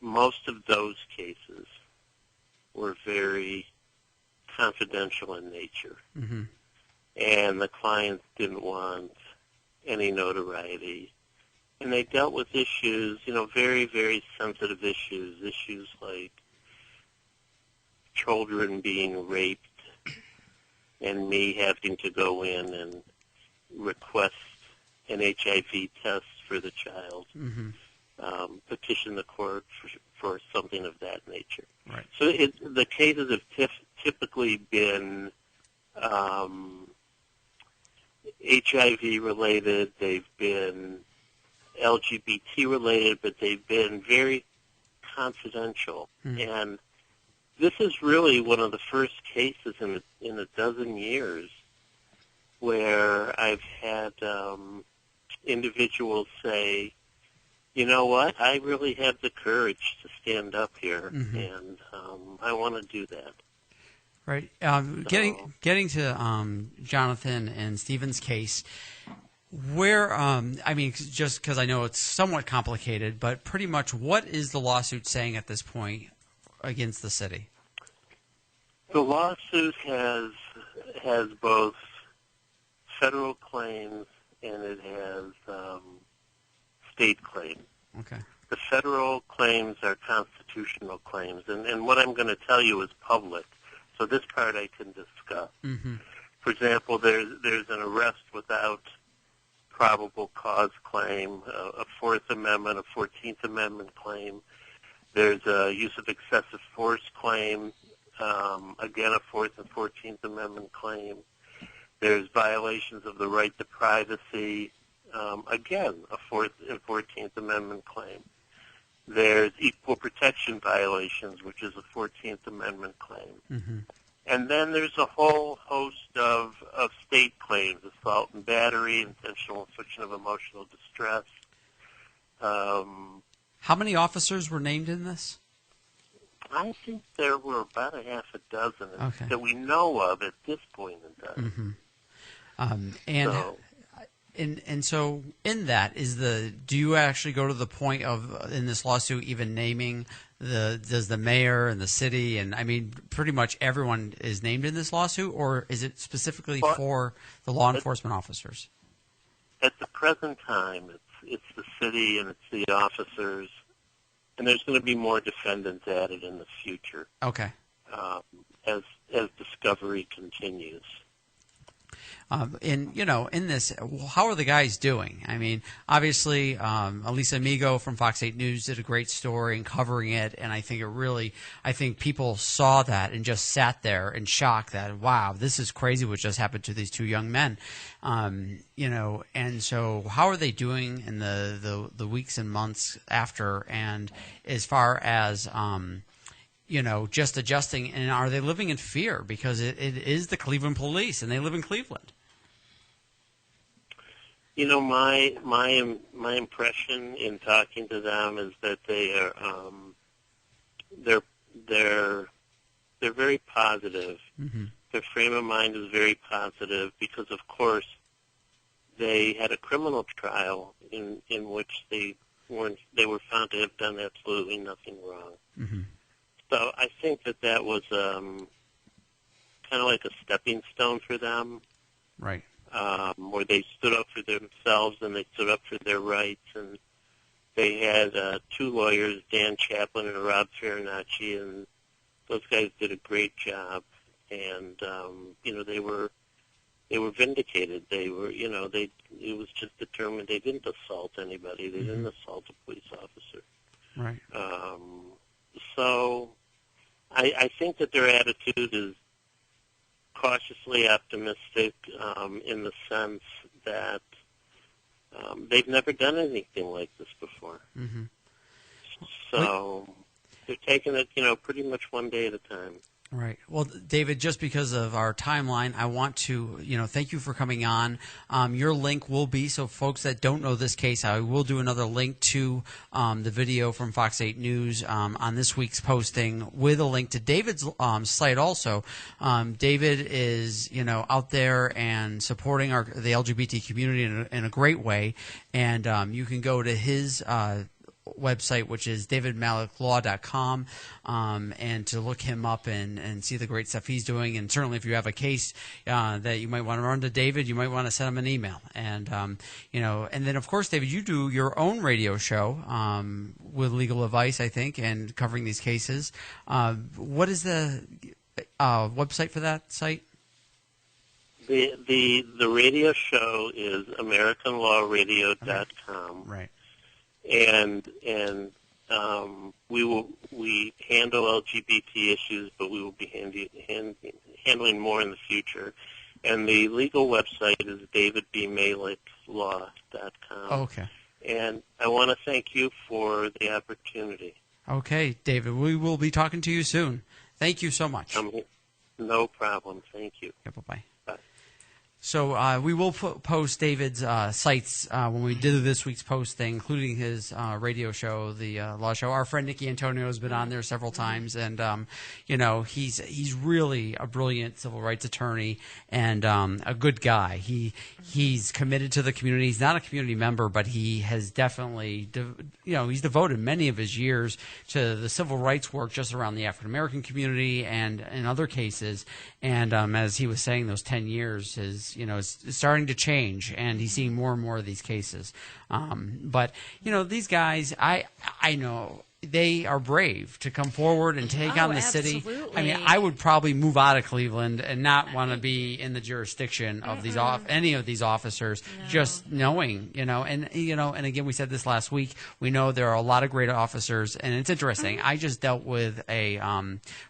most of those cases were very confidential in nature. Mm-hmm. And the clients didn't want any notoriety. And they dealt with issues, very, very sensitive issues like children being raped and me having to go in and request an HIV test for the child, petition the court for something of that nature. Right. So the cases have typically been HIV-related, they've been LGBT-related, but they've been very confidential. Mm-hmm. And this is really one of the first cases in a dozen years where I've had individuals say, you know what, I really have the courage to stand up here, and I want to do that. Right. Getting to Jonathan and Stephen's case, where, just because I know it's somewhat complicated, but pretty much what is the lawsuit saying at this point against the city? The lawsuit has both federal claims and it has state claims. Okay. The federal claims are constitutional claims, and what I'm going to tell you is public, so this part I can discuss. Mm-hmm. For example, there's an arrest without probable cause claim, a Fourth Amendment, a 14th Amendment claim. There's a use of excessive force claim, again, a Fourth and 14th Amendment claim. There's violations of the right to privacy, again, a Fourth and 14th Amendment claim. There's equal protection violations, which is a 14th Amendment claim. Mm-hmm. And then there's a whole host of state claims, assault and battery, intentional infliction of emotional distress. How many officers were named in this? I think there were about a half a dozen Okay. that we know of at this point in time. And so in that do you actually go to the point of in this lawsuit even naming does the mayor and the city and I mean pretty much everyone is named in this lawsuit, or is it specifically for the law enforcement officers? At the present time, it's the city and it's the officers, and there's going to be more defendants added in the future. Okay. As discovery continues. In this, how are the guys doing? I mean, obviously, Elisa Amigo from Fox 8 News did a great story in covering it, and I think people saw that and just sat there in shock that, wow, this is crazy what just happened to these two young men. And so how are they doing in the weeks and months after, and as far as just adjusting, and are they living in fear? Because it is the Cleveland police, and they live in Cleveland. My impression in talking to them is that they are they're very positive. Mm-hmm. Their frame of mind is very positive because, of course, they had a criminal trial in which they were found to have done absolutely nothing wrong. Mm-hmm. So I think that was kind of like a stepping stone for them. Right. Where they stood up for themselves and they stood up for their rights. And they had two lawyers, Dan Chaplin and Rob Farinacci, and those guys did a great job. And, they were vindicated. They were, it was just determined they didn't assault anybody. They didn't assault a police officer. Right. So I think that their attitude is cautiously optimistic in the sense that they've never done anything like this before. Mm-hmm. So they're taking it, pretty much one day at a time. Right. Well, David, just because of our timeline, I want to, thank you for coming on. Your link will be, so folks that don't know this case, I will do another link to the video from Fox 8 News on this week's posting with a link to David's site also. David is, out there and supporting the LGBT community in a great way, and you can go to his website, which is davidmaliclaw.com, and to look him up and see the great stuff he's doing. And certainly if you have a case that you might want to run to David, you might want to send him an email. And, and then, of course, David, you do your own radio show with legal advice, I think, and covering these cases. What is the website for that site? The radio show is AmericanLawRadio.com. Right. And we handle LGBT issues, but we will be handling more in the future. And the legal website is davidbmaliclaw.com. Okay. And I want to thank you for the opportunity. Okay, David, we will be talking to you soon. Thank you so much. No problem. Thank you. Okay, bye-bye. Bye. So we will post David's sites when we do this week's posting, including his radio show, the Law Show. Our friend Nikki Antonio has been on there several times, and he's really a brilliant civil rights attorney and a good guy. He's committed to the community. He's not a community member, but he has definitely he's devoted many of his years to the civil rights work just around the African American community and in other cases. And as he was saying, those 10 years is starting to change, and he's seeing more and more of these cases. But these guys, I know they are brave to come forward and take on the city. I mean, I would probably move out of Cleveland and not want to be in the jurisdiction of these any of these officers. No. Just knowing, and again, we said this last week. We know there are a lot of great officers, and it's interesting. I just dealt with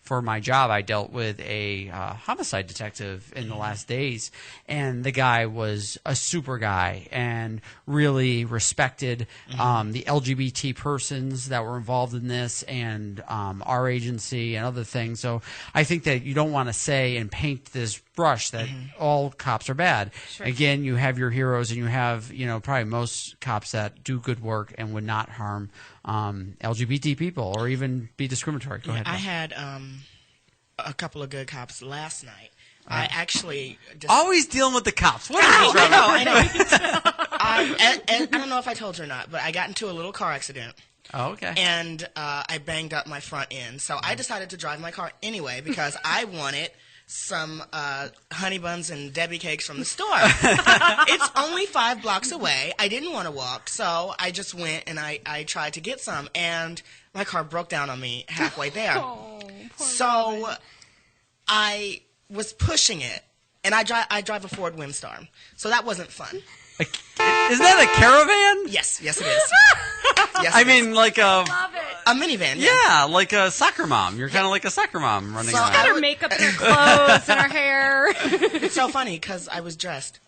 for my job, I dealt with a homicide detective in the last days, and the guy was a super guy and really respected the LGBT persons that were involved involved in this, and our agency and other things. So I think that you don't want to say and paint this brush that all cops are bad. Sure. Again, you have your heroes, and you have probably most cops that do good work and would not harm LGBT people or even be discriminatory. Go ahead. I had a couple of good cops last night. I actually always dealing with the cops. What I is know. I don't know if I told you or not, but I got into a little car accident. Oh, okay. And I banged up my front end. So I decided to drive my car anyway because I wanted some honey buns and Debbie cakes from the store. It's only 5 blocks away. I didn't want to walk, so I just went and I tried to get some. And my car broke down on me halfway there. So I was pushing it. And I drive a Ford Windstar. So that wasn't fun. Is that a caravan? Yes, it is. Yes, I mean, like a minivan. Yeah, like a soccer mom. You're kind of like a soccer mom running around. She's got her makeup and her clothes and her hair. It's so funny because I was dressed.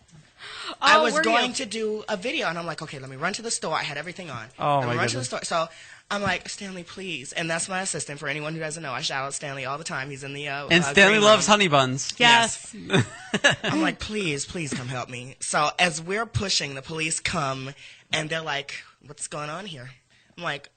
I was going to do a video, and I'm like, okay, let me run to the store. I had everything on. Oh, let my me run to the goodness. store. So I'm like, Stanley, please. And that's my assistant. For anyone who doesn't know, I shout out Stanley all the time. He's in the And Stanley green loves room. honey buns. Yes. I'm like, please come help me. So as we're pushing, the police come, and they're like, what's going on here? I'm like,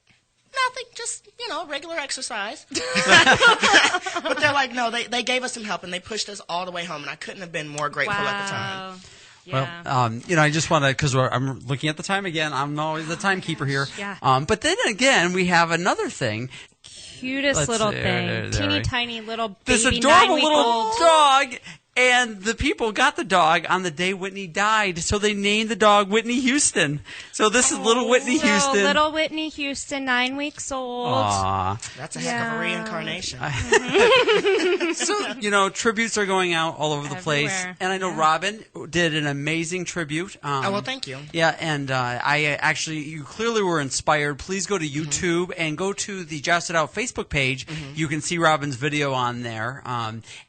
nothing, just, regular exercise. But they're like, no, they gave us some help, and they pushed us all the way home, and I couldn't have been more grateful at the time. Yeah. Well, I just want to, because I'm looking at the time again. I'm always the timekeeper here. Yeah. But then again, we have another thing. Cutest little thing. Teeny tiny little baby, This adorable 9-week-old little dog. And the people got the dog on the day Whitney died, so they named the dog Whitney Houston. So this is little Whitney Houston. Little Whitney Houston, 9 weeks old. Aww. That's a heck of a reincarnation. So, tributes are going out all over the place. Everywhere. And I know Robin did an amazing tribute. well, thank you. Yeah, and you clearly were inspired. Please go to YouTube and go to the Joust It Out Facebook page. You can see Robin's video on there.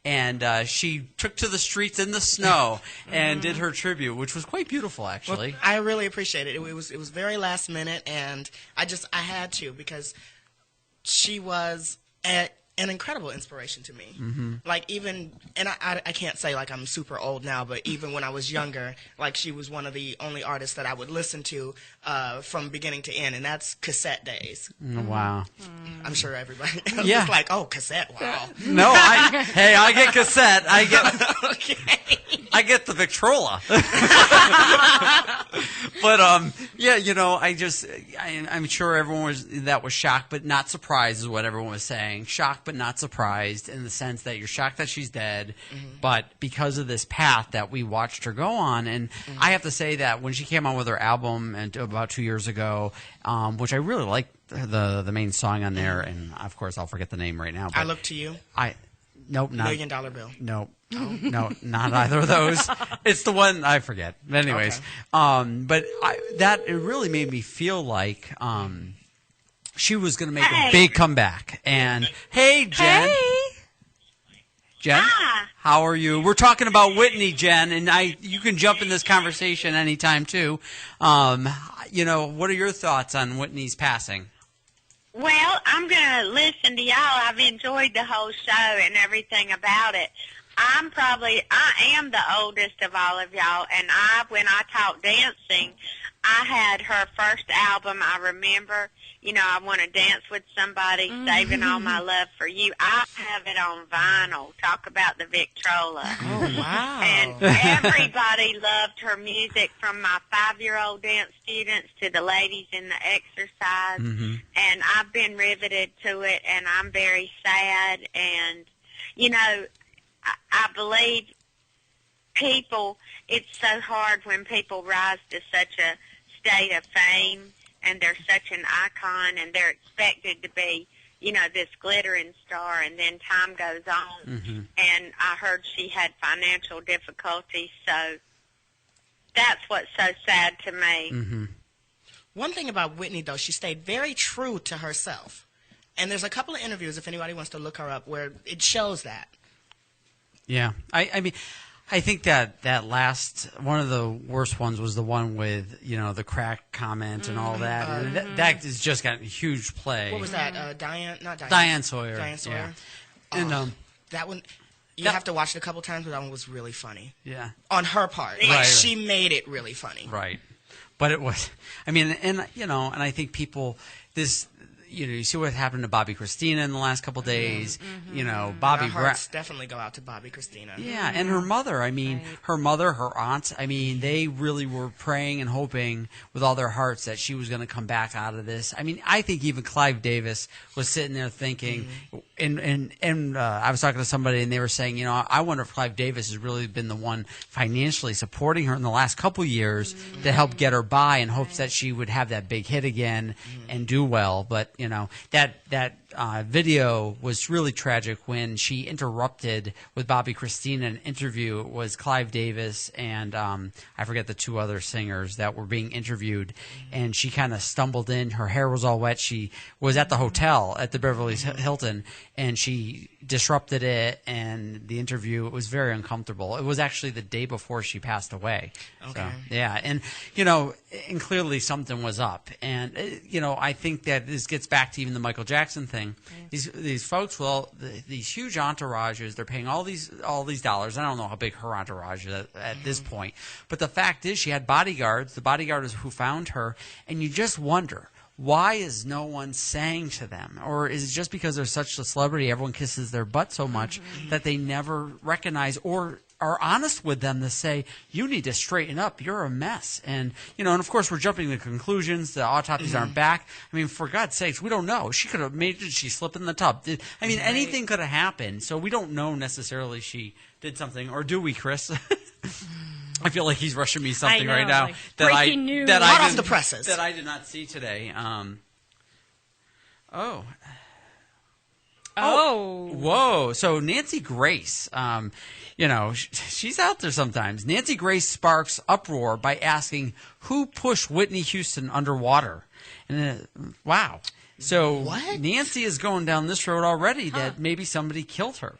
And she took to the streets in the snow and did her tribute, which was quite beautiful, actually. Well, I really appreciate it. It was very last minute, and I had to because she was an incredible inspiration to me. Like even, and I can't say like I'm super old now, but even when I was younger, like she was one of the only artists that I would listen to from beginning to end, and that's cassette days. Wow. I'm sure everybody Yeah. was like, oh, cassette, wow. No, I get cassette. I get the Victrola. But I'm sure everyone was shocked but not surprised is what everyone was saying. Shocked but not surprised in the sense that you're shocked that she's dead, but because of this path that we watched her go on. And I have to say that when she came on with her album about 2 years ago, which I really liked the main song on there, and of course I'll forget the name right now. But I Look to You. Nope, not $1 Million Bill. Nope. No, not either of those. It's the one I forget. But anyways, but it really made me feel like she was going to make a big comeback. And hey, Jen. Jen, how are you? We're talking about Whitney, Jen, and you can jump in this conversation anytime too. What are your thoughts on Whitney's passing? Well, I'm going to listen to y'all. I've enjoyed the whole show and everything about it. I am the oldest of all of y'all, and when I talk dancing, I had her first album. I remember, I Want to Dance with Somebody, Saving All My Love for You. I have it on vinyl. Talk about the Victrola. Oh, wow. And everybody loved her music, from my 5-year-old dance students to the ladies in the exercise. And I've been riveted to it, and I'm very sad. And, I believe it's so hard when people rise to such a state of fame, and they're such an icon, and they're expected to be, this glittering star, and then time goes on. And I heard she had financial difficulties, so that's what's so sad to me. One thing about Whitney, though, she stayed very true to herself. And there's a couple of interviews, if anybody wants to look her up, where it shows that. Yeah. I mean, I think that last one of the worst ones was the one with the crack comment and all that. And that has just gotten huge play. What was that? Diane Sawyer. Diane Sawyer. Yeah. And that one. You have to watch it a couple times, but that one was really funny. Yeah. On her part, she made it really funny. Right. But it was. I mean, and I think people you see what happened to Bobby Christina in the last couple of days. Bobby Our hearts definitely go out to Bobby Christina. Yeah, and her mother. I mean, her mother, her aunts. I mean, they really were praying and hoping with all their hearts that she was going to come back out of this. I mean, I think even Clive Davis was sitting there thinking, and I was talking to somebody, and they were saying, I wonder if Clive Davis has really been the one financially supporting her in the last couple of years to help get her by in hopes that she would have that big hit again and do well. But that video was really tragic when she interrupted with Bobby Christina an interview. It was Clive Davis and I forget the two other singers that were being interviewed, and she kind of stumbled in. Her hair was all wet. She was at the hotel at the Beverly Hilton, and she disrupted it and the interview. It was very uncomfortable. It was actually the day before she passed away. Okay. So, yeah, and and clearly something was up. And I think that this gets back to even the Michael Jackson thing. Yeah. These folks, these huge entourages, they're paying all these dollars. I don't know how big her entourage is at this point, but the fact is she had bodyguards. The bodyguard is who found her, and you just wonder, why is no one saying to them? Or is it just because they're such a celebrity, everyone kisses their butt so much that they never recognize or are honest with them to say, you need to straighten up, you're a mess. And, and of course we're jumping to conclusions, the autopsies aren't back. I mean, for God's sakes, we don't know. She could have did she slip in the tub? I mean, anything could have happened. So we don't know necessarily she did something. Or do we, Chris? I feel like he's rushing me something right now breaking news. Hot off the presses that I did not see today. Whoa! So Nancy Grace, she's out there sometimes. Nancy Grace sparks uproar by asking who pushed Whitney Houston underwater. And wow! So what? Nancy is going down this road already that maybe somebody killed her.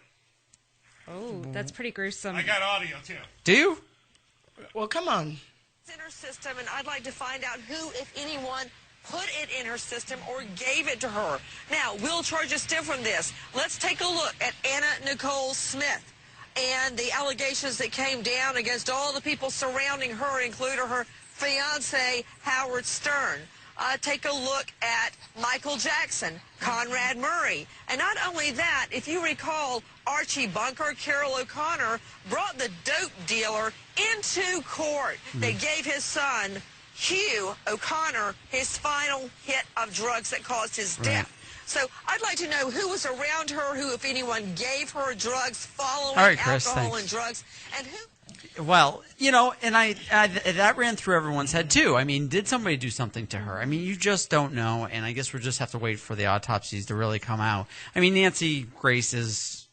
Oh, that's pretty gruesome. I got audio too. Do you? Well, come on. It's in her system, and I'd like to find out who, if anyone, put it in her system or gave it to her. Now, we'll charge a stem from this. Let's take a look at Anna Nicole Smith and the allegations that came down against all the people surrounding her, including her fiancé, Howard Stern. Take a look at Michael Jackson, Conrad Murray. And not only that, if you recall, Archie Bunker, Carol O'Connor brought the dope dealer into court. They gave his son, Hugh O'Connor, his final hit of drugs that caused his death. So I'd like to know who was around her, who, if anyone, gave her drugs following alcohol and drugs, and who... Well, and I that ran through everyone's head too. I mean, did somebody do something to her? I mean, you just don't know, and I guess we'll just have to wait for the autopsies to really come out. I mean, Nancy Grace is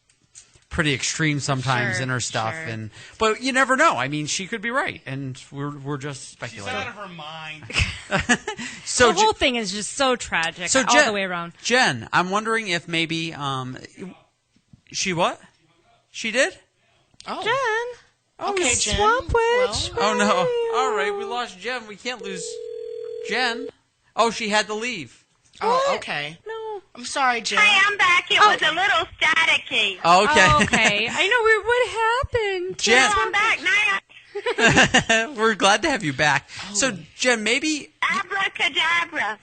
pretty extreme sometimes in her stuff, but you never know. I mean, she could be right, and we're just speculating. She's out of her mind. So the whole thing is just so tragic all the way around. Jen, I'm wondering if maybe she what? She did? Oh. Jen. Okay, Jen. Swamp Witch. Well, oh, no. All right, we lost Jen. We can't lose Jen. Oh, she had to leave. Oh, okay. No. I'm sorry, Jen. Hey, I'm back. It was a little staticky. Okay. Oh, okay. I know. What happened? Jen. I'm back now. We're glad to have you back. Oh. So, Jen, maybe... Abracadabra.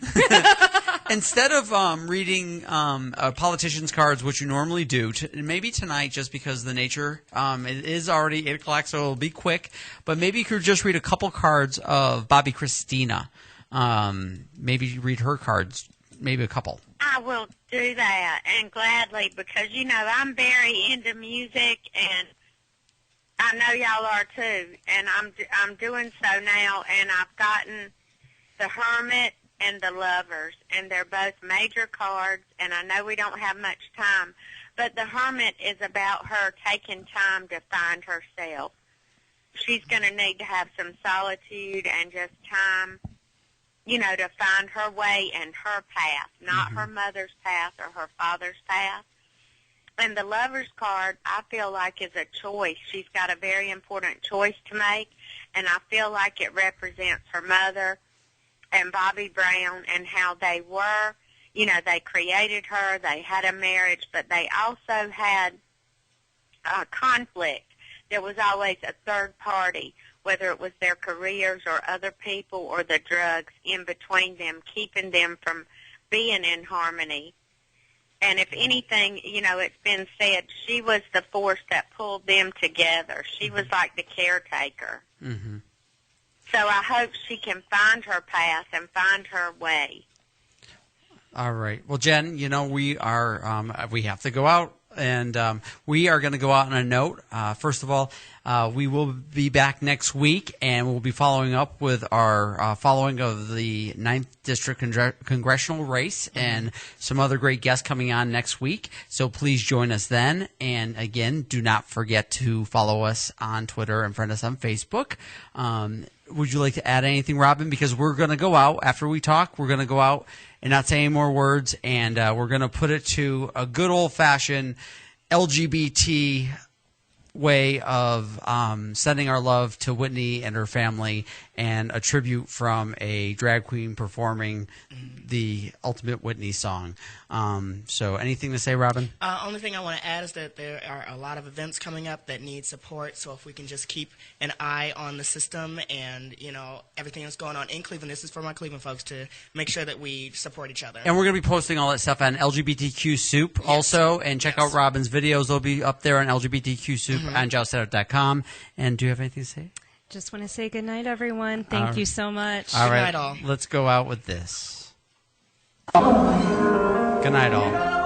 Instead of reading politicians' cards, which you normally do, maybe tonight, just because the nature, it is already 8 o'clock, so it'll be quick, but maybe you could just read a couple cards of Bobby Christina. Maybe read her cards, maybe a couple. I will do that, and gladly, because, I'm very into music, and I know y'all are too, and I'm doing so now, and I've gotten the Hermit and the Lovers, and they're both major cards, and I know we don't have much time, but the Hermit is about her taking time to find herself. She's going to need to have some solitude and just time, to find her way and her path, not her mother's path or her father's path. And the lover's card, I feel like, is a choice. She's got a very important choice to make, and I feel like it represents her mother and Bobby Brown and how they were. You know, they created her, they had a marriage, but they also had conflict. There was always a third party, whether it was their careers or other people or the drugs in between them, keeping them from being in harmony. And if anything, you know, it's been said, she was the force that pulled them together. She was like the caretaker. Mm-hmm. So I hope she can find her path and find her way. All right. Well, Jen, you know, we have to go out, and we are going to go out on a note. First of all, we will be back next week, and we'll be following up with our following of the 9th District Congressional race and some other great guests coming on next week. So please join us then. And again, do not forget to follow us on Twitter and friend us on Facebook. Would you like to add anything, Robin? Because we're going to go out after we talk. We're going to go out and not say any more words, and we're going to put it to a good old-fashioned LGBT way of sending our love to Whitney and her family, and a tribute from a drag queen performing the ultimate Whitney song. So anything to say, Robin? Only thing I want to add is that there are a lot of events coming up that need support, so if we can just keep an eye on the system and, you know, everything that's going on in Cleveland, this is for my Cleveland folks, to make sure that we support each other. And we're going to be posting all that stuff on LGBTQ Soup also, and check out Robin's videos. They'll be up there on LGBTQ Soup on JoustItOut.com. And do you have anything to say? Just want to say good night, everyone. Thank you so much. All right, let's go out with this. Good night, all.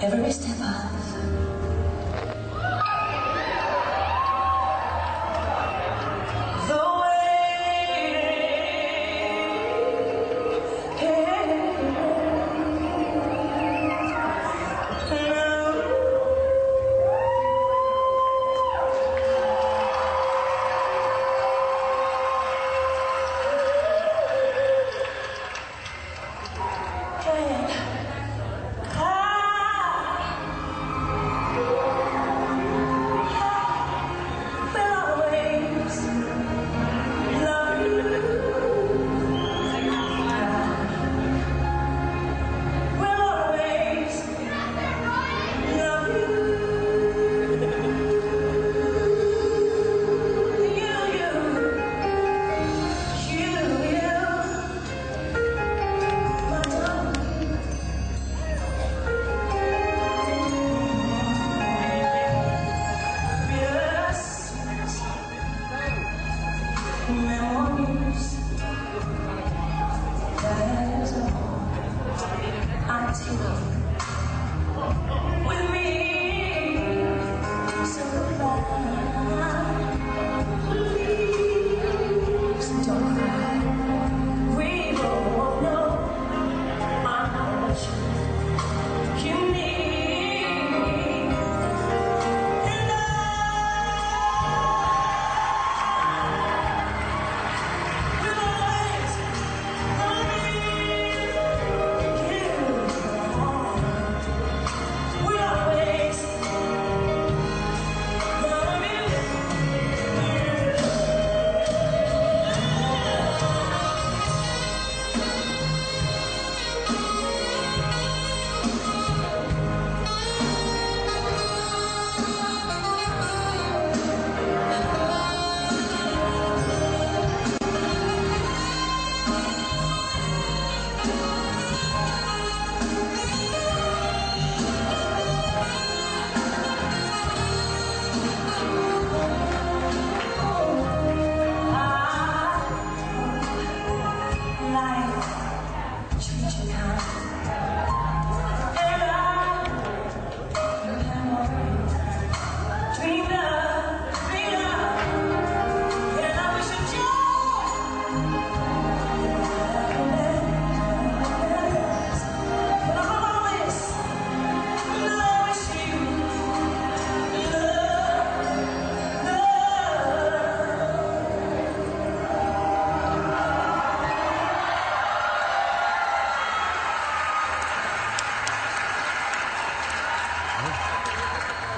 Every step of the way.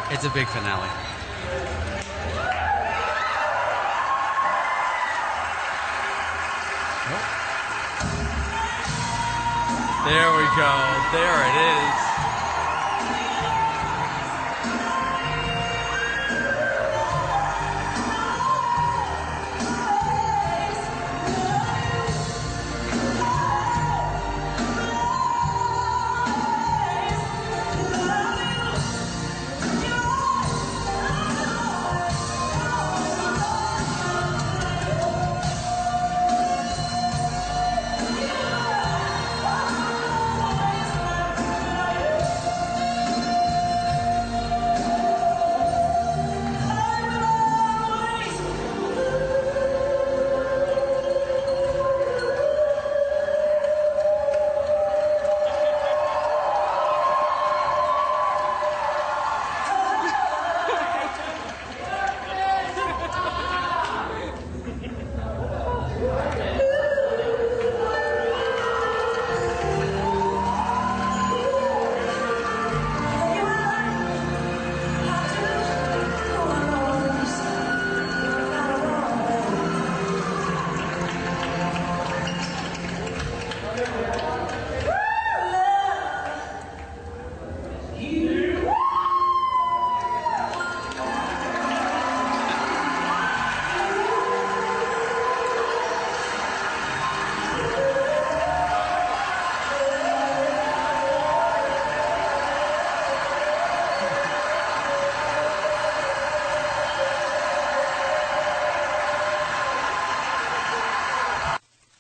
It's a big finale. There we go. There it is.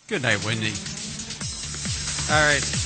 Good night, Wendy. All right.